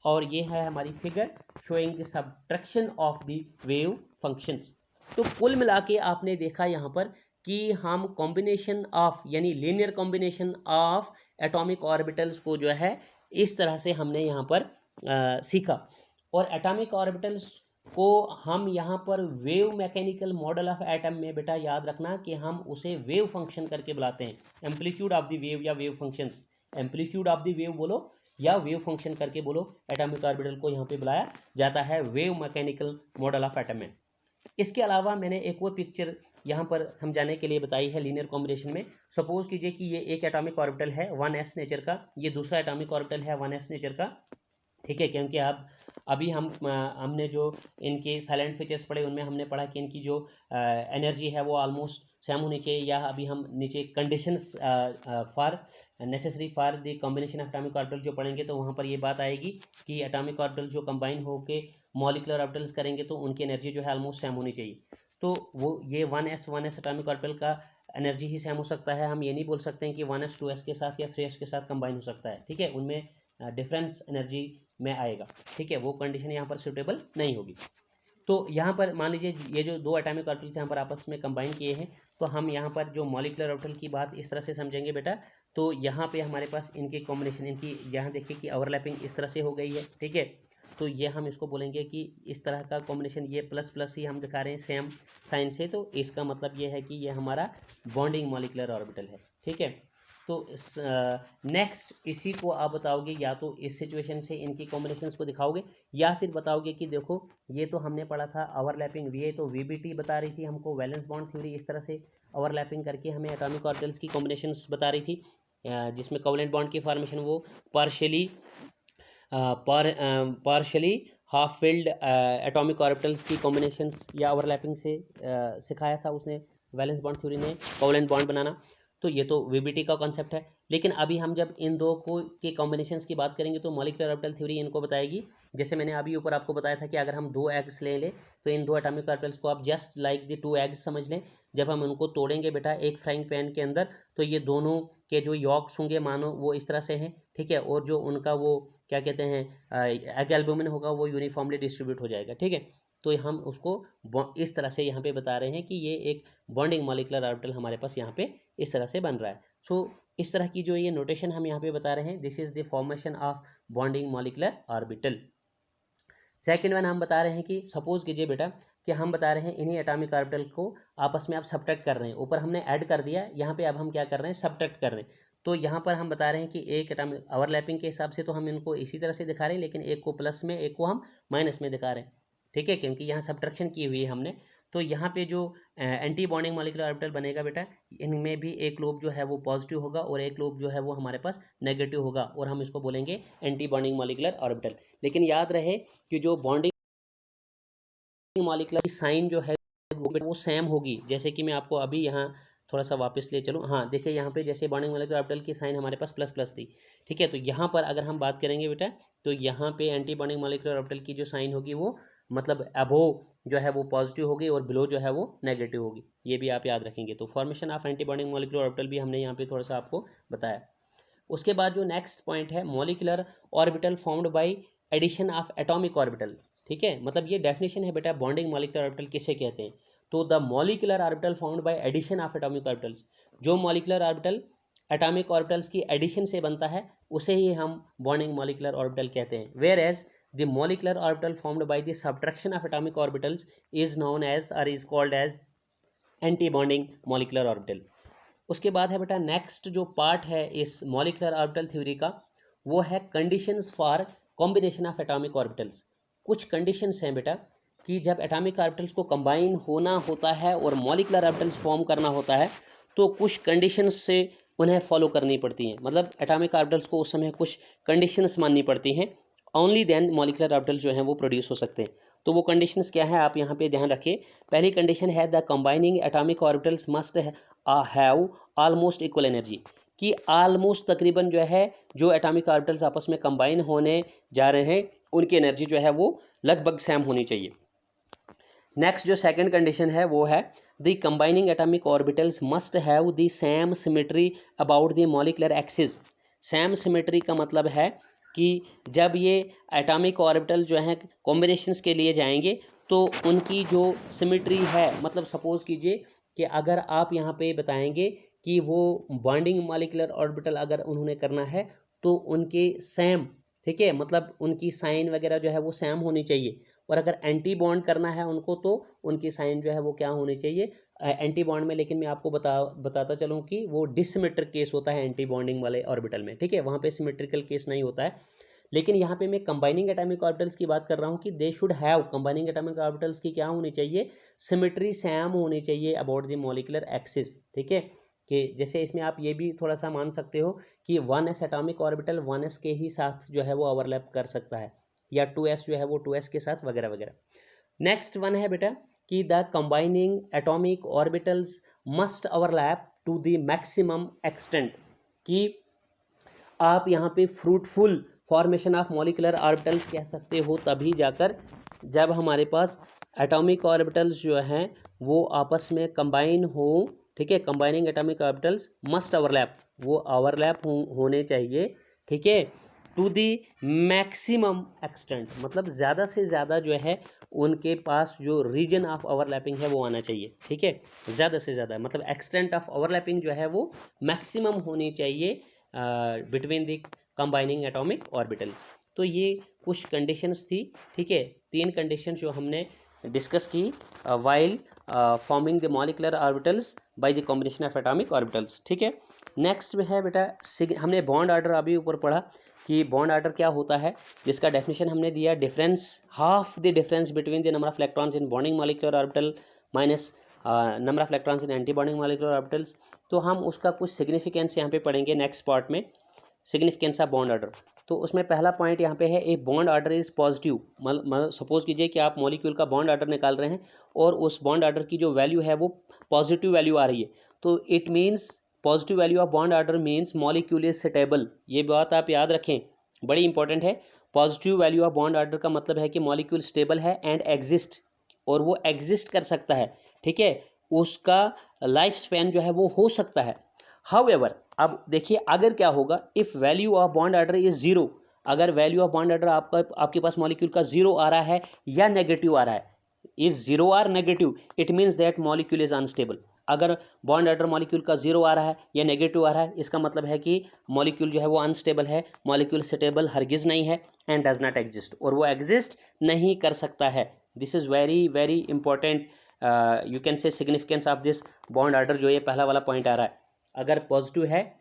Speaker 1: और ये है हमारी figure showing the subtraction of the wave functions. तो कुल मिला के आपने देखा यहाँ पर कि हम कॉम्बिनेशन ऑफ यानी linear combination of atomic orbitals को जो है इस तरह से हमने यहाँ पर सीखा। और एटॉमिक ऑर्बिटल्स को हम यहाँ पर wave mechanical model of atom में बेटा याद रखना कि हम उसे वेव फंक्शन करके बुलाते हैं, एम्पलीट्यूड ऑफ द वेव या wave functions, amplitude of the wave बोलो या वेव फंक्शन करके बोलो, एटॉमिक ऑर्बिटल को यहाँ पे बुलाया जाता है wave mechanical model of atom में। इसके अलावा मैंने एक और पिक्चर यहाँ पर समझाने के लिए बताई है लीनियर कॉम्बिनेशन में। सपोज कीजिए कि ये एक एटॉमिक ऑर्बिटल है 1s नेचर का, ये दूसरा एटॉमिक ऑर्बिटल है 1s नेचर का, ठीक है। क्योंकि अब अभी हमने जो इनके साइलेंट फीचर्स पढ़े उनमें हमने पढ़ा कि इनकी जो एनर्जी है वो ऑलमोस्ट सेम होनी चाहिए, या अभी हम नीचे conditions for necessary for the combination of atomic orbital जो पढ़ेंगे तो वहाँ पर ये बात आएगी कि एटॉमिक ऑर्बिटल जो कंबाइन होके मॉलिक्यूलर ऑर्बिटल्स करेंगे तो उनकी एनर्जी जो है ऑलमोस्ट सेम होनी चाहिए। तो वो ये 1s एटॉमिक ऑर्बिटल का एनर्जी ही सेम हो सकता है, हम ये नहीं बोल सकते हैं कि 1s 2s के साथ या 3s के साथ कंबाइन हो सकता है, ठीक है, उनमें डिफरेंस एनर्जी में आएगा, ठीक है, वो कंडीशन यहाँ पर सूटेबल नहीं होगी। तो यहाँ पर मान लीजिए ये जो दो एटॉमिक ऑर्बिटल्स यहाँ पर आपस में कंबाइन किए हैं, तो हम यहाँ पर जो मॉलिक्यूलर ऑर्बिटल की बात इस तरह से समझेंगे बेटा। तो यहाँ पे हमारे पास इनके कॉम्बिनेशन, इनकी यहाँ देखिए कि ओवरलैपिंग इस तरह से हो गई है, ठीक है। तो ये हम इसको बोलेंगे कि इस तरह का कॉम्बिनेशन, ये प्लस प्लस ही हम दिखा रहे हैं सेम साइन से, तो इसका मतलब ये है कि ये हमारा बॉन्डिंग मॉलिक्यूलर ऑर्बिटल है, ठीक है। तो नेक्स्ट इसी को आप बताओगे, या तो इस सिचुएशन से इनकी कॉम्बिनेशंस को दिखाओगे, या फिर बताओगे कि देखो ये तो हमने पढ़ा था ओवरलैपिंग वी, तो वीबीटी बता रही थी हमको वैलेंस बॉन्ड थ्योरी, इस तरह से ओवरलैपिंग करके हमें एटॉमिक ऑर्बिटल्स की कॉम्बिनेशंस बता रही थी, जिसमें कोवलेंट बॉन्ड की फॉर्मेशन वो partially half filled atomic orbitals की कॉम्बिनेशंस या ओवरलैपिंग से सिखाया था उसने, वैलेंस बॉन्ड थ्योरी ने कोवलेंट बॉन्ड बनाना। तो ये तो वीबीटी का कॉन्सेप्ट है। लेकिन अभी हम जब इन दो को के कॉम्बिनेशंस की बात करेंगे तो मॉलिक्यूलर ऑर्बिटल थ्योरी इनको बताएगी। जैसे मैंने अभी ऊपर आपको बताया था कि अगर हम दो एग्स ले लें तो इन दो एटॉमिक ऑर्बिटल्स को आप जस्ट लाइक द 2 एग्स समझ लें। जब हम उनको तोड़ेंगे बेटा एक फ्राइंग पैन के अंदर, तो ये दोनों के जो यॉक्स होंगे मानो वो इस तरह से हैं, ठीक है, और जो उनका वो क्या कहते हैं एग एल्बुमिन होगा वो यूनिफॉर्मली डिस्ट्रीब्यूट हो जाएगा, ठीक है। तो हम उसको इस तरह से यहाँ पे बता रहे हैं कि ये एक बॉन्डिंग मॉलिक्यूलर ऑर्बिटल हमारे पास यहाँ पे इस तरह से बन रहा है। सो इस तरह की जो ये नोटेशन हम यहाँ पे बता रहे हैं, this is the formation of bonding molecular orbital. Second one हम बता रहे हैं कि सपोज कीजिए बेटा कि हम बता रहे हैं इन्हीं एटॉमिक ऑर्बिटल को आपस में आप सब्ट्रैक्ट कर रहे हैं, ऊपर हमने ऐड कर दिया, यहाँ पे अब हम क्या कर रहे हैं, सब्ट्रैक्ट कर रहे हैं। तो यहाँ पर हम बता रहे हैं कि एक एटॉमिक ओवरलैपिंग के हिसाब से तो हम इनको इसी तरह से दिखा रहे हैं, लेकिन एक को प्लस में एक को हम माइनस में दिखा रहे हैं, ठीक है, क्योंकि यहाँ सब्ट्रैक्शन की हुई है हमने। तो यहाँ पे जो एंटी बॉन्डिंग मॉलिक्यूलर ऑर्बिटल बनेगा बेटा, इनमें भी एक लोब जो है वो पॉजिटिव होगा और एक लोब जो है वो हमारे पास नेगेटिव होगा, और हम इसको बोलेंगे एंटी बॉन्डिंग मॉलिक्यूलर ऑर्बिटल। लेकिन याद रहे कि जो बॉन्डिंग मॉलिक्यूलर की साइन जो है वो सेम होगी। जैसे कि मैं आपको अभी यहाँ थोड़ा सा वापस ले चलूँ, हाँ देखिए यहाँ पे जैसे बॉन्डिंग मॉलिक्यूलर ऑर्बिटल की साइन हमारे पास प्लस प्लस थी, ठीक है, तो यहाँ पर अगर हम बात करेंगे बेटा तो यहाँ पे एंटी बॉन्डिंग मॉलिक्यूलर ऑर्बिटल की जो साइन होगी वो मतलब अबोव जो है वो पॉजिटिव होगी और बिलो जो है वो नेगेटिव होगी, ये भी आप याद रखेंगे। तो formation of anti bonding molecular orbital भी हमने यहाँ पे थोड़ा सा आपको बताया। उसके बाद जो नेक्स्ट पॉइंट है, molecular orbital formed by addition of atomic orbital, ठीक है, मतलब ये डेफिनेशन है बेटा बॉन्डिंग मॉलिक्यूलर ऑर्बिटल किसे कहते हैं। तो the molecular orbital formed by addition of atomic orbitals, जो मॉलिक्यूलर ऑर्बिटल एटॉमिक ऑर्बिटल्स की एडिशन से बनता है उसे ही हम बॉन्डिंग मॉलिक्यूलर ऑर्बिटल कहते हैं। Whereas the molecular orbital formed by the subtraction of atomic orbitals is known as और is called as anti bonding molecular orbital. उसके बाद है बेटा नेक्स्ट जो पार्ट है इस मॉलिक्यूलर ऑर्बिटल थ्योरी का, वो है conditions for combination of atomic orbitals. कुछ कंडीशंस हैं बेटा कि जब एटॉमिक ऑर्बिटल्स को कंबाइन होना होता है और मॉलिक्यूलर ऑर्बिटल्स फॉर्म करना होता है तो कुछ कंडीशंस से उन्हें फॉलो करनी पड़ती हैं, मतलब एटॉमिक ऑर्बिटल्स को उस समय कुछ कंडीशंस माननी पड़ती हैं, ओनली देन मॉलिक्यूलर ऑर्बिटल्स जो हैं वो प्रोड्यूस हो सकते हैं। तो वो कंडीशंस क्या है आप यहाँ पे ध्यान रखिए। पहली कंडीशन है the combining atomic orbitals must have almost equal energy, कि ऑलमोस्ट तकरीबन जो है जो एटॉमिक ऑर्बिटल्स आपस में कंबाइन होने जा रहे हैं उनकी एनर्जी जो है वो लगभग सेम होनी चाहिए। नेक्स्ट जो सेकंड कंडीशन है वो है the combining atomic orbitals must have the same symmetry about the molecular axis. Same symmetry का मतलब है कि जब ये एटॉमिक ऑर्बिटल जो हैं कॉम्बिनेशंस के लिए जाएंगे तो उनकी जो सिमेट्री है, मतलब सपोज कीजिए कि अगर आप यहाँ पे बताएंगे कि वो बॉन्डिंग मॉलिक्यूलर ऑर्बिटल अगर उन्होंने करना है तो उनके सेम, ठीक है, मतलब उनकी साइन वगैरह जो है वो सेम होनी चाहिए, और अगर एंटी बॉन्ड करना है उनको तो उनकी साइन जो है वो क्या होनी चाहिए एंटी बॉन्ड में। लेकिन मैं आपको बताता चलूँ कि वो डिसिमेट्रिक केस होता है एंटी बॉन्डिंग वाले ऑर्बिटल में, ठीक है, वहाँ पे सिमेट्रिकल केस नहीं होता है। लेकिन यहाँ पे मैं कंबाइनिंग एटॉमिक ऑर्बिटल्स की बात कर रहा हूँ कि they should have, combining atomic orbitals की क्या होनी चाहिए, सिमेट्री सेम होनी चाहिए अबाउट द मॉलिक्यूलर एक्सिस, ठीक है, कि जैसे इसमें आप ये भी थोड़ा सा मान सकते हो कि 1s एटॉमिक ऑर्बिटल 1s के ही साथ जो है वो ओवरलैप कर सकता है, या 2s जो है वो 2s के साथ वगैरह वगैरह। नेक्स्ट वन है बेटा कि the combining atomic orbitals must overlap to the maximum extent, कि आप यहाँ पे fruitful formation of molecular orbitals कह सकते हो तभी जाकर जब हमारे पास एटॉमिक ऑर्बिटल्स जो हैं वो आपस में कंबाइन हो, ठीक है, combining atomic orbitals must overlap, वो ओवरलैप होने चाहिए, ठीक है, टू दी मैक्सिमम एक्सटेंट, मतलब ज़्यादा से ज़्यादा जो है उनके पास जो रीजन ऑफ ओवरलैपिंग है वो आना चाहिए, ठीक है, ज़्यादा से ज़्यादा मतलब एक्सटेंट ऑफ ओवरलैपिंग जो है वो मैक्सिमम होनी चाहिए between the combining atomic orbitals. तो ये कुछ कंडीशंस थी, ठीक है, 3 कंडीशंस जो हमने डिस्कस की while forming the molecular orbitals by the combination of atomic orbitals, ठीक है। नेक्स्ट में है बेटा हमने बॉन्ड ऑर्डर अभी ऊपर पढ़ा कि बॉन्ड ऑर्डर क्या होता है, जिसका डेफिनेशन हमने दिया difference, half the difference between the number of electrons in bonding molecular orbital minus number of electrons in anti bonding molecular orbitals. तो हम उसका कुछ सिग्निफिकेंस यहाँ पे पढ़ेंगे नेक्स्ट पार्ट में, सिग्निफिकेंस ऑफ बॉन्ड ऑर्डर। तो उसमें पहला पॉइंट यहाँ पे है a bond order is positive, मतलब सपोज कीजिए कि आप मॉलिक्यूल का बॉन्ड ऑर्डर निकाल रहे हैं और उस बॉन्ड ऑर्डर की जो वैल्यू है वो पॉजिटिव वैल्यू आ रही है, तो it means positive value of bond order means molecule is stable. ये बात आप याद रखें, बड़ी इंपॉर्टेंट है। Positive value of bond order का मतलब है कि मॉलिक्यूल स्टेबल है एंड एग्जिस्ट, और वो एग्जिस्ट कर सकता है, ठीक है, उसका लाइफ स्पैन जो है वो हो सकता है। हाउएवर अब देखिए अगर क्या होगा, if value of bond order is zero, अगर वैल्यू ऑफ बॉन्ड ऑर्डर आपके पास मॉलिक्यूल का जीरो आ रहा है या नेगेटिव आ रहा है, is zero or negative, it means that molecule is unstable. अगर बॉन्ड ऑर्डर मॉलिक्यूल का जीरो आ रहा है या नेगेटिव आ रहा है, इसका मतलब है कि मॉलिक्यूल जो है वो अनस्टेबल है, मॉलिक्यूल स्टेबल हरगिज नहीं है, एंड डज नॉट एग्जिस्ट, और वो एग्जिस्ट नहीं कर सकता है। This is very very important, you can से significance of this bond order. जो ये पहला वाला पॉइंट आ रहा है, अगर पॉजिटिव है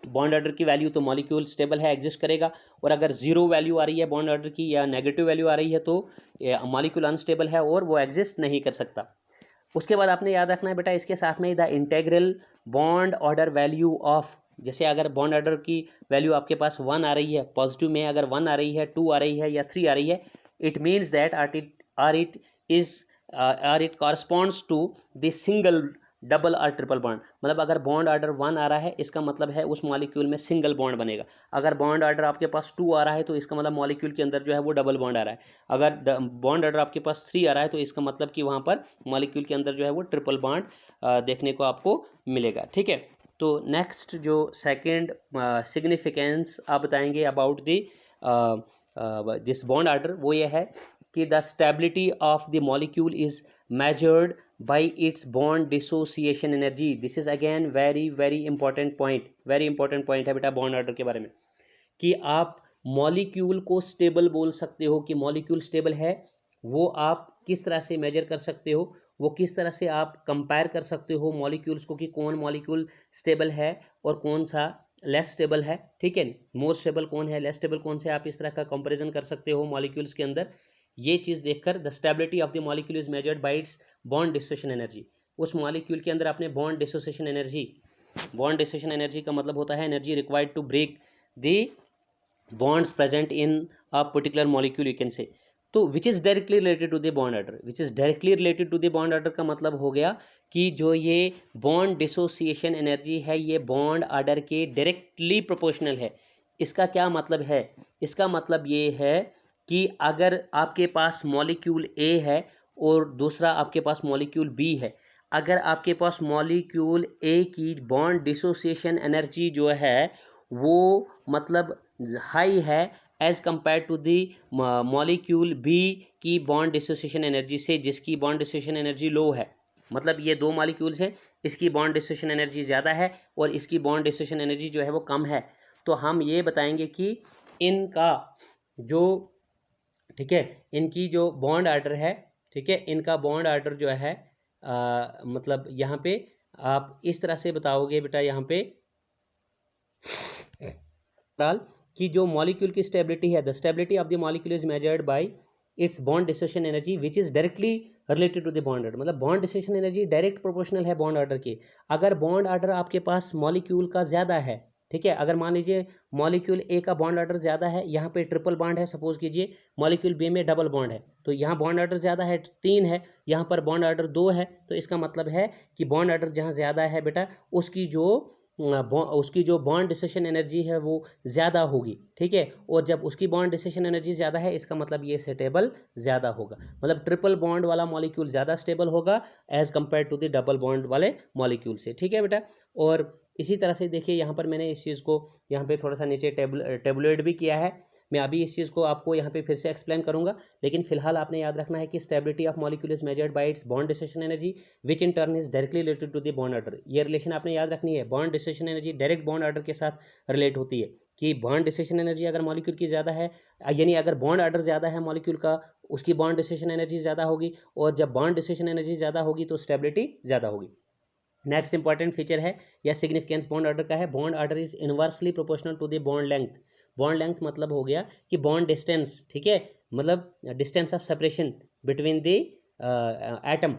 Speaker 1: बॉन्ड ऑर्डर की वैल्यू तो मॉलिक्यूल स्टेबल है, एग्जिस्ट करेगा, और अगर जीरो वैल्यू आ रही है बॉन्ड ऑर्डर की या नेगेटिव वैल्यू आ रही है तो मॉलिक्यूल अनस्टेबल है और वो एग्जिस्ट नहीं कर सकता। उसके बाद आपने याद रखना है बेटा इसके साथ में the integral bond order value of, जैसे अगर बॉन्ड ऑर्डर की वैल्यू आपके पास 1 आ रही है, पॉजिटिव में अगर 1 आ रही है, 2 आ रही है या 3 आ रही है, it means that or it corresponds to the single double और ट्रिपल बॉन्ड। मतलब अगर बॉन्ड ऑर्डर 1 आ रहा है इसका मतलब है उस मॉलिक्यूल में सिंगल बॉन्ड बनेगा। अगर बॉन्ड ऑर्डर आपके पास 2 आ रहा है तो इसका मतलब मॉलिक्यूल के अंदर जो है वो डबल बॉन्ड आ रहा है। अगर बॉन्ड ऑर्डर आपके पास 3 आ रहा है तो इसका मतलब कि वहाँ पर मॉलिक्यूल के अंदर जो है वो ट्रिपल बॉन्ड देखने को आपको मिलेगा। ठीक है, तो नेक्स्ट जो सेकेंड सिग्निफिकेंस आप बताएंगे अबाउट दिस बॉन्ड ऑर्डर, वो ये है कि the stability of the molecule is measured by its bond dissociation energy। this is again very very important point, very important point है बेटा बॉन्ड ऑर्डर के बारे में, कि आप मॉलिक्यूल को स्टेबल बोल सकते हो कि मॉलिक्यूल स्टेबल है। वो आप किस तरह से मेजर कर सकते हो, वो किस तरह से आप कंपेयर कर सकते हो मॉलिक्यूल्स को कि कौन मॉलिक्यूल स्टेबल है और कौन सा लेस स्टेबल है। ठीक है, मोर स्टेबल कौन है, लेस स्टेबल कौन से, आप इस तरह का कंपैरिजन कर सकते हो मॉलिक्यूल्स के अंदर। ये चीज़ देखकर the stability of the molecule is measured by its bond dissociation energy. उस मॉलिक्यूल के अंदर आपने bond dissociation energy, bond dissociation energy का मतलब होता है energy required to break the bonds present in a particular molecule, you can say. तो which is directly related to the bond order, which is directly related to the bond order का मतलब हो गया कि जो ये बॉन्ड डिसोसिएशन एनर्जी है ये बॉन्ड ऑर्डर के डायरेक्टली प्रोपोर्शनल है। इसका क्या मतलब है, इसका मतलब ये है कि अगर आपके पास मॉलिक्यूल ए है और दूसरा आपके पास मॉलिक्यूल बी है, अगर आपके पास मॉलिक्यूल ए की बॉन्ड डिसोसिएशन एनर्जी जो है वो मतलब हाई है as compare to the molecule B की बॉन्ड डिसोसिएशन एनर्जी से जिसकी बॉन्ड डिसोसिएशन एनर्जी लो है, मतलब ये दो मॉलिक्यूल्स हैं, इसकी बॉन्ड डिसोसिएशन एनर्जी ज़्यादा है और इसकी बॉन्ड डिसोसिएशन एनर्जी जो है वो कम है, तो हम ये बताएंगे कि इनका जो, ठीक है, इनकी जो बॉन्ड ऑर्डर है, ठीक है, इनका बॉन्ड ऑर्डर जो है मतलब यहाँ पे आप इस तरह से बताओगे बेटा यहाँ पे कि जो मॉलिक्यूल की स्टेबिलिटी है, the stability of the molecule is measured by its bond dissociation energy which is directly related to the bond order. मतलब bond dissociation energy direct proportional है बॉन्ड ऑर्डर के। अगर बॉन्ड ऑर्डर आपके पास molecule का ज़्यादा है, ठीक है, अगर मान लीजिए मॉलिक्यूल ए का बॉन्ड ऑर्डर ज़्यादा है, यहाँ पे ट्रिपल बॉन्ड है, सपोज कीजिए मॉलिक्यूल बी में डबल बॉन्ड है, तो यहाँ बॉन्ड ऑर्डर ज़्यादा है 3 है, यहाँ पर बॉन्ड ऑर्डर 2 है, तो इसका मतलब है कि बॉन्ड ऑर्डर जहाँ ज़्यादा है बेटा उसकी जो बॉन्ड डिसोसिएशन एनर्जी है वो ज़्यादा होगी। ठीक है, और जब उसकी बॉन्ड डिसोसिएशन एनर्जी ज़्यादा है इसका मतलब ये स्टेबल ज़्यादा होगा, मतलब ट्रिपल बॉन्ड वाला मॉलिक्यूल ज़्यादा स्टेबल होगा as compare to the double bond वाले मॉलिक्यूल से। ठीक है बेटा, और इसी तरह से देखिए यहाँ पर मैंने इस चीज़ को यहाँ पे थोड़ा सा नीचे टेबुलेट भी किया है। मैं अभी इस चीज़ को आपको यहाँ पे फिर से एक्सप्लेन करूँगा, लेकिन फिलहाल आपने याद रखना है कि stability of molecule is measured by its bond dissociation energy which in turn is directly related to the bond order. ये रिलेशन आपने याद रखनी है, bond dissociation energy direct bond order के साथ रिलेट होती है कि बॉन्ड डिसोसिएशन एनर्जी अगर मॉलिक्यूल की ज़्यादा है, यानी अगर बॉन्ड ऑर्डर ज़्यादा है मॉलिक्यूल का, उसकी बॉन्ड डिसोसिएशन एनर्जी ज़्यादा होगी, और जब बॉन्ड डिसोसिएशन एनर्जी ज़्यादा होगी तो स्टेबिलिटी ज़्यादा होगी। नेक्स्ट इंपॉर्टेंट फीचर है या सिग्निफिकेंस बॉन्ड ऑर्डर का है, bond order is inversely proportional to the bond length. Bond length मतलब हो गया कि बॉन्ड डिस्टेंस, ठीक है, मतलब distance of separation between the atom.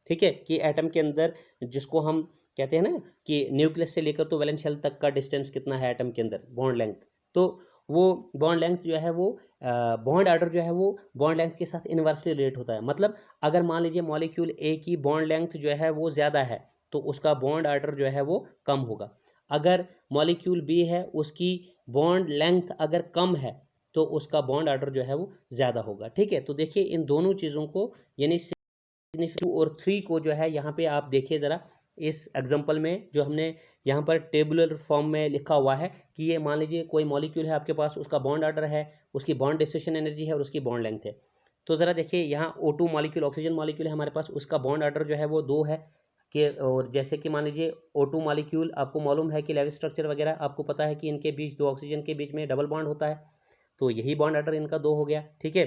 Speaker 1: ठीक है, कि एटम के अंदर जिसको हम कहते हैं ना कि न्यूक्लियस से लेकर तो वैलेंस शेल तक का डिस्टेंस कितना है एटम के अंदर, बॉन्ड लेंथ, तो वो बॉन्ड लेंथ जो है वो बॉन्ड ऑर्डर जो है वो बॉन्ड लेंथ के साथ इनवर्सली रिलेट होता है। मतलब अगर मान लीजिए मॉलिक्यूल ए की बॉन्ड लेंथ जो है वो ज़्यादा है तो उसका बॉन्ड ऑर्डर जो है वो कम होगा। अगर मॉलिक्यूल बी है उसकी बॉन्ड लेंथ अगर कम है तो उसका बॉन्ड ऑर्डर जो है वो ज़्यादा होगा। ठीक है, तो देखिए इन दोनों चीज़ों को यानी 2 और 3 को जो है यहाँ पे आप देखिए ज़रा इस एग्जांपल में जो हमने यहाँ पर टेबुलर फॉर्म में लिखा हुआ है कि ये मान लीजिए कोई मॉलिक्यूल है आपके पास, उसका बॉन्ड ऑर्डर है, उसकी बॉन्ड डिसोसिएशन एनर्जी है और उसकी बॉन्ड लेंथ है। तो ज़रा देखिए यहाँ O2 मॉलिक्यूल, ऑक्सीजन मॉलिक्यूल है हमारे पास, उसका बॉन्ड ऑर्डर जो है वो 2 है कि, और जैसे कि मान लीजिए O2 मॉलिक्यूल आपको मालूम है कि लेविस स्ट्रक्चर वगैरह आपको पता है कि इनके बीच 2 ऑक्सीजन के बीच में डबल बॉन्ड होता है, तो यही बॉन्ड ऑर्डर इनका 2 हो गया। ठीक है,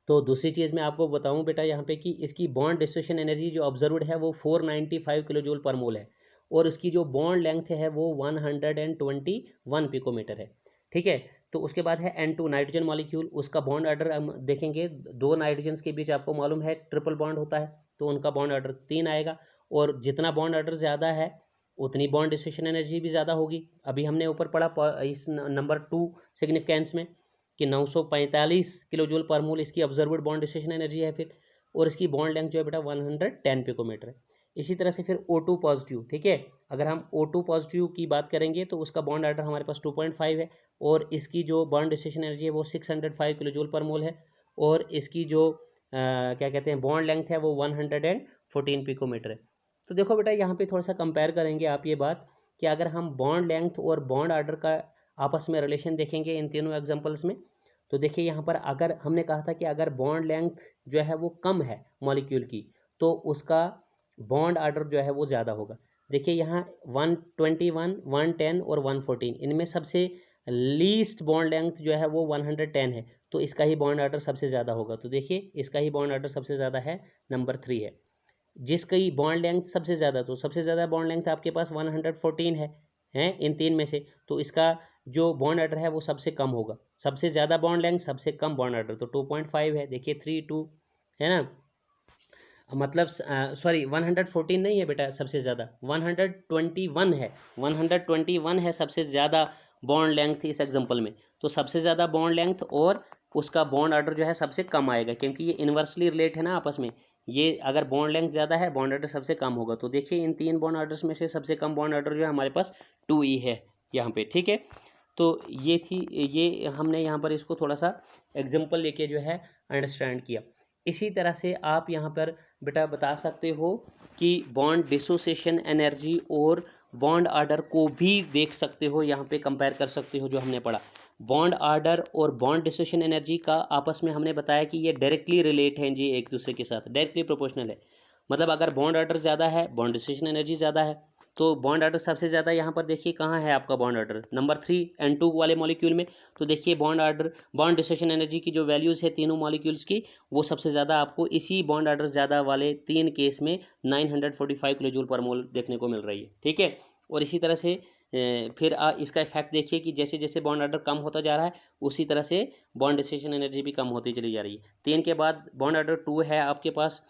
Speaker 1: तो दूसरी चीज़ मैं आपको बताऊं बेटा यहाँ पे कि इसकी बॉन्ड डिस्ट्रीब्यूशन एनर्जी जो ऑब्जर्व्ड है वो 495 किलो जूल पर मोल है, और इसकी जो बॉन्ड लेंथ है वो 121 पिकोमीटर है। ठीक है, तो उसके बाद है N2 नाइट्रोजन मॉलिक्यूल, उसका बॉन्ड ऑर्डर हम देखेंगे, 2 नाइट्रोजन के बीच आपको मालूम है ट्रिपल बॉन्ड होता है, तो उनका बॉन्ड ऑर्डर 3 आएगा, और जितना बॉन्ड ऑर्डर ज़्यादा है उतनी बॉन्ड डिस्ट्रीब्यूशन एनर्जी भी ज़्यादा होगी। अभी हमने ऊपर पढ़ा इस नंबर 2 सिग्निफिकेंस में कि 945 किलो जूल पर मोल इसकी ऑब्जर्व्ड बॉन्ड डिस्ट्रीब्यूशन एनर्जी है फिर, और इसकी बॉन्ड लेंथ जो है बेटा 110 पिकोमीटर है। इसी तरह से फिर O2 पॉजिटिव, ठीक है, अगर हम O2 पॉजिटिव की बात करेंगे तो उसका बॉन्ड ऑर्डर हमारे पास 2.5 है, और इसकी जो बॉन्ड डिस्ट्रीब्यूशन एनर्जी है वो 605 किलो जूल पर मोल है, और इसकी जो क्या कहते हैं बॉन्ड लेंथ है वो 114 पिकोमीटर है। तो देखो बेटा यहाँ पे थोड़ा सा कंपेयर करेंगे आप ये बात कि अगर हम बॉन्ड लेंथ और बॉन्ड ऑर्डर का आपस में रिलेशन देखेंगे इन तीनों एग्जांपल्स में, तो देखिए यहाँ पर अगर हमने कहा था कि अगर बॉन्ड लेंथ जो है वो कम है मॉलिक्यूल की तो उसका बॉन्ड ऑर्डर जो है वो ज़्यादा होगा। देखिए यहाँ 121, 110 और 114, इनमें सबसे लीस्ट बॉन्ड लेंथ जो है वो 110 है, तो इसका ही बॉन्ड ऑर्डर सबसे ज़्यादा होगा। तो देखिए इसका ही बॉन्ड ऑर्डर सबसे ज़्यादा है, नंबर 3 है। जिसकी बॉन्ड लेंथ सबसे ज़्यादा, तो सबसे ज़्यादा बॉन्ड लेंथ आपके पास 114 है इन तीन में से, तो इसका जो बॉन्ड ऑर्डर है वो सबसे कम होगा। सबसे ज़्यादा बॉन्ड लेंथ, सबसे कम बॉन्ड ऑर्डर, तो 2.5 है। देखिए 3, 2 है ना, मतलब सॉरी 114 नहीं है बेटा सबसे ज़्यादा, 121 है, 121 है सबसे ज़्यादा बॉन्ड लेंथ इस एग्जांपल में। तो सबसे ज़्यादा बॉन्ड लेंथ और उसका बॉन्ड ऑर्डर जो है सबसे कम आएगा, क्योंकि ये इन्वर्सली रिलेट है ना आपस में। ये अगर बॉन्ड लेंथ ज़्यादा है बॉन्ड ऑर्डर सबसे कम होगा। तो देखिए इन तीन बॉन्ड ऑर्डर्स में से सबसे कम बॉन्ड ऑर्डर जो है हमारे पास 2E है यहाँ पे। ठीक है, तो ये हमने यहाँ पर इसको थोड़ा सा एग्जाम्पल लेके जो है अंडरस्टैंड किया। इसी तरह से आप यहाँ पर बेटा बता सकते हो कि बॉन्ड डिसोसिएशन एनर्जी और बॉन्ड ऑर्डर को भी देख सकते हो, यहाँ पे कंपेयर कर सकते हो जो हमने पढ़ा। बॉन्ड ऑर्डर और बॉन्ड डिसोसिएशन एनर्जी का आपस में हमने बताया कि ये डायरेक्टली रिलेट हैं जी, एक दूसरे के साथ डायरेक्टली प्रोपोर्शनल है। मतलब अगर बॉन्ड ऑर्डर ज़्यादा है बॉन्ड डिसोसिएशन एनर्जी ज़्यादा है। तो बॉन्ड ऑर्डर सबसे ज़्यादा यहाँ पर देखिए कहाँ है आपका बॉन्ड ऑर्डर, नंबर 3 N2 वाले मॉलिक्यूल में। तो देखिए bond order, bond dissociation energy की जो वैल्यूज़ है तीनों मॉलिक्यूल्स की, वो सबसे ज़्यादा आपको इसी बॉन्ड ऑर्डर ज़्यादा वाले 3 केस में 945 किलो जूल पर मोल देखने को मिल रही है। ठीक है, और इसी तरह से फिर इसका इफेक्ट देखिए कि जैसे जैसे बॉन्ड ऑर्डर कम होता जा रहा है उसी तरह से बॉन्ड डिसोसिएशन एनर्जी भी कम होती चली जा रही है। 3 के बाद बॉन्ड ऑर्डर 2 है आपके पास,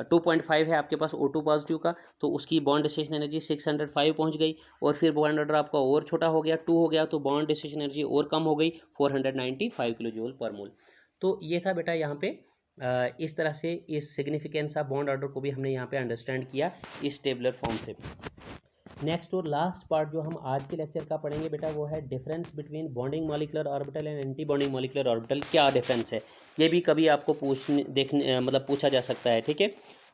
Speaker 1: 2.5 है आपके पास O2 पॉजिटिव का, तो उसकी बॉन्ड डिसोसिएशन एनर्जी 605 पहुंच गई, और फिर बॉन्ड ऑर्डर आपका और छोटा हो गया 2 हो गया, तो बॉन्ड डिसोसिएशन एनर्जी और कम हो गई 495 किलो जूल पर मोल। तो ये था बेटा यहाँ पे इस तरह से इस सिग्निफिकेंस ऑफ बॉन्ड ऑर्डर को भी हमने यहाँ पे अंडरस्टैंड किया इस टेबलर फॉर्म से। नेक्स्ट और लास्ट पार्ट जो हम आज के लेक्चर का पढ़ेंगे बेटा वो है difference between bonding molecular orbital and anti bonding molecular orbital. क्या डिफरेंस है ये भी कभी आपको मतलब पूछा जा सकता है। ठीक है,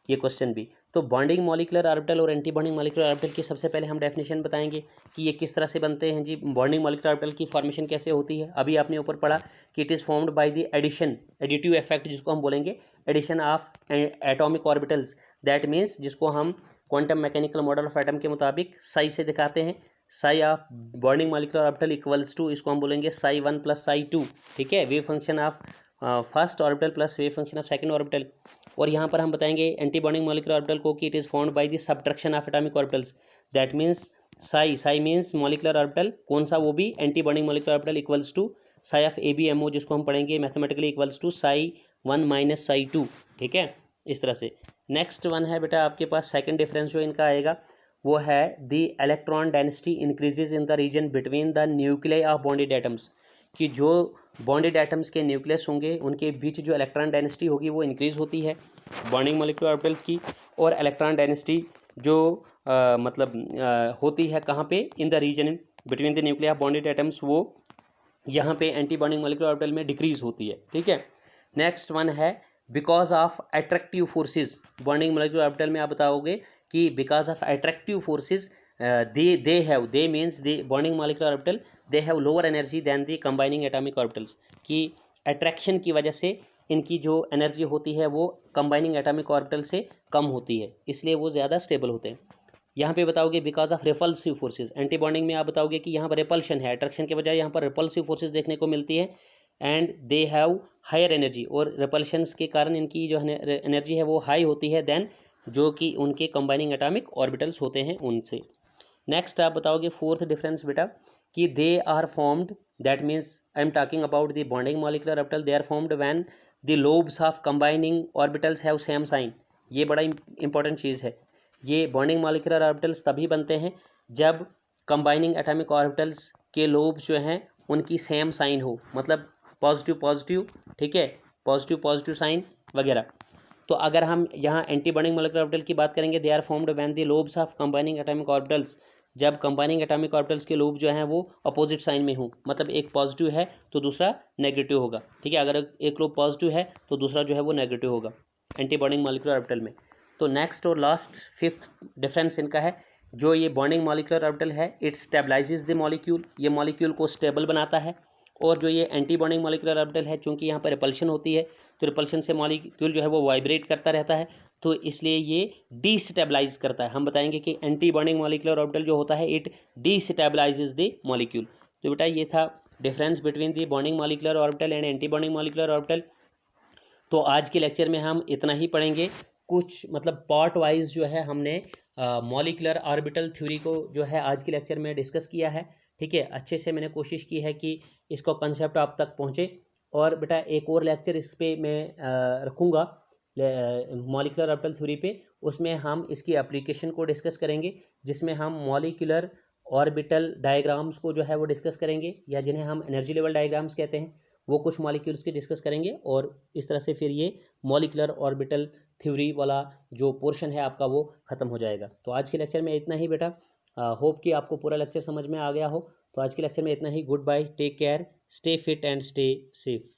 Speaker 1: ये क्वेश्चन भी। तो बॉन्डिंग मॉलिक्यूलर ऑर्बिटल और एंटी बॉन्डिंग मॉलिक्यूलर ऑर्बिटल की सबसे पहले हम डेफिनेशन बताएंगे कि ये किस तरह से बनते हैं जी। बॉन्डिंग मॉलिक्यूलर ऑर्बिटल की फॉर्मेशन कैसे होती है, अभी आपने ऊपर पढ़ा कि it is formed by the addition, additive effect जिसको हम बोलेंगे, addition of atomic orbitals. That means जिसको हम quantum mechanical model of atom के मुताबिक साई से दिखाते हैं। Psi of bonding molecular orbital equals to, इसको हम बोलेंगे psi1 + psi2। ठीक है, wave function of first orbital plus wave function of second orbital. और यहाँ पर हम बताएंगे एंटी बॉन्डिंग मॉलिक्यूलर ऑर्बिटल को कि it is formed by the subtraction of atomic orbitals. That means psi means molecular orbital, कौन सा, वो भी anti bonding molecular orbital equals to psi of ABMO, जिसको हम पढ़ेंगे mathematically equals to psi1 - psi2। ठीक है, इस तरह से। नेक्स्ट वन है बेटा आपके पास सेकंड डिफरेंस जो इनका आएगा वो है the electron density increases in the region between the nuclei of bonded atoms, कि जो बॉन्डेड एटम्स के न्यूक्लियस होंगे उनके बीच जो इलेक्ट्रॉन डेंसिटी होगी वो इंक्रीज होती है बॉन्डिंग मॉलिक्यूलर ऑर्बिटल्स की। और इलेक्ट्रॉन डेंसिटी जो होती है कहाँ पे, in the region between the nuclei of bonded atoms, वो यहाँ पे एंटी बॉन्डिंग मॉलिक्यूलर ऑर्बिटल में डिक्रीज होती है। ठीक है, नेक्स्ट वन है because of attractive forces. Bonding molecular orbital में आप बताओगे कि because of attractive forces they means the bonding molecular orbital they have lower energy than the combining atomic orbitals, कि अट्रैक्शन की वजह से इनकी जो एनर्जी होती है वो कंबाइनिंग एटॉमिक ऑर्बिटल से कम होती है, इसलिए वो ज़्यादा स्टेबल होते हैं। यहाँ पे बताओगे because of repulsive forces, anti bonding में आप बताओगे कि यहाँ पर रिपल्शन है, अट्रैक्शन के बजाय यहाँ पर रिपल्सिव फोर्सेज देखने को मिलती है, and they have higher energy, और रिपल्शंस के कारण इनकी जो एनर्जी है वो हाई होती है देन जो कि उनके कंबाइनिंग एटॉमिक ऑर्बिटल्स होते हैं उनसे। नेक्स्ट आप बताओगे फोर्थ डिफरेंस बेटा कि they are formed, that means I am talking about the bonding molecular orbital, they are formed when the lobes of combining orbitals have same sign. ये बड़ा important चीज़ है, ये बॉन्डिंग मॉलिक्यूलर ऑर्बिटल्स तभी बनते हैं जब कंबाइनिंग एटॉमिक ऑर्बिटल्स के lobes जो हैं उनकी सेम साइन हो, मतलब पॉजिटिव पॉजिटिव, ठीक है, पॉजिटिव पॉजिटिव साइन वगैरह। तो अगर हम यहाँ एंटी बॉन्डिंग मॉलिक्यूलर ऑर्बिटल की बात करेंगे, they are formed when the lobes of combining atomic orbitals, जब कंबाइनिंग एटॉमिक ऑर्बिटल्स के लोब जो हैं वो अपोजिट साइन में हो, मतलब एक पॉजिटिव है तो दूसरा नेगेटिव होगा, ठीक है, अगर एक लोब पॉजिटिव है तो दूसरा जो है वो नेगेटिव होगा एंटी बॉन्डिंग मॉलिक्यूलर ऑर्बिटल में। तो नेक्स्ट और लास्ट फिफ्थ डिफरेंस इनका है, जो ये बॉन्डिंग मॉलिक्यूलर ऑर्बिटल है इट स्टेबलाइजेज द मॉलिक्यूल, ये मॉलिक्यूल को स्टेबल बनाता है, और जो ये एंटी बॉन्डिंग मॉलिक्यूलर ऑर्बिटल है चूंकि यहाँ पर रिपल्शन होती है तो रिपल्शन से मॉलिक्यूल जो है वो वाइब्रेट करता रहता है, तो इसलिए ये डीस्टेबलाइज करता है। हम बताएंगे कि एंटी बॉन्डिंग मॉलिक्यूलर ऑर्बिटल जो होता है इट डीस्टेबलाइजेज द मॉलिक्यूल। तो बेटा ये था difference between the bonding molecular orbital and anti bonding molecular orbital. तो आज के लेक्चर में हम इतना ही पढ़ेंगे, कुछ मतलब पार्ट वाइज जो है हमने मॉलिक्यूलर ऑर्बिटल थ्योरी को जो है आज के लेक्चर में डिस्कस किया है, ठीक है, अच्छे से मैंने कोशिश की है कि इसको कंसेप्ट आप तक पहुँचे। और बेटा एक और लेक्चर इस पर मैं रखूँगा मॉलिक्यूलर ऑर्बिटल थ्योरी पे, उसमें हम इसकी एप्लीकेशन को डिस्कस करेंगे, जिसमें हम मॉलिक्यूलर ऑर्बिटल डायग्राम्स को जो है वो डिस्कस करेंगे, या जिन्हें हम एनर्जी लेवल डायग्राम्स कहते हैं, वो कुछ मॉलिक्यूल्स की डिस्कस करेंगे, और इस तरह से फिर ये मॉलिक्यूलर ऑर्बिटल थ्योरी वाला जो पोर्शन है आपका वो ख़त्म हो जाएगा। तो आज के लेक्चर में इतना ही बेटा, होप कि आपको पूरा लेक्चर समझ में आ गया हो। तो आज के लेक्चर में इतना ही, good bye, take care, stay fit and stay safe.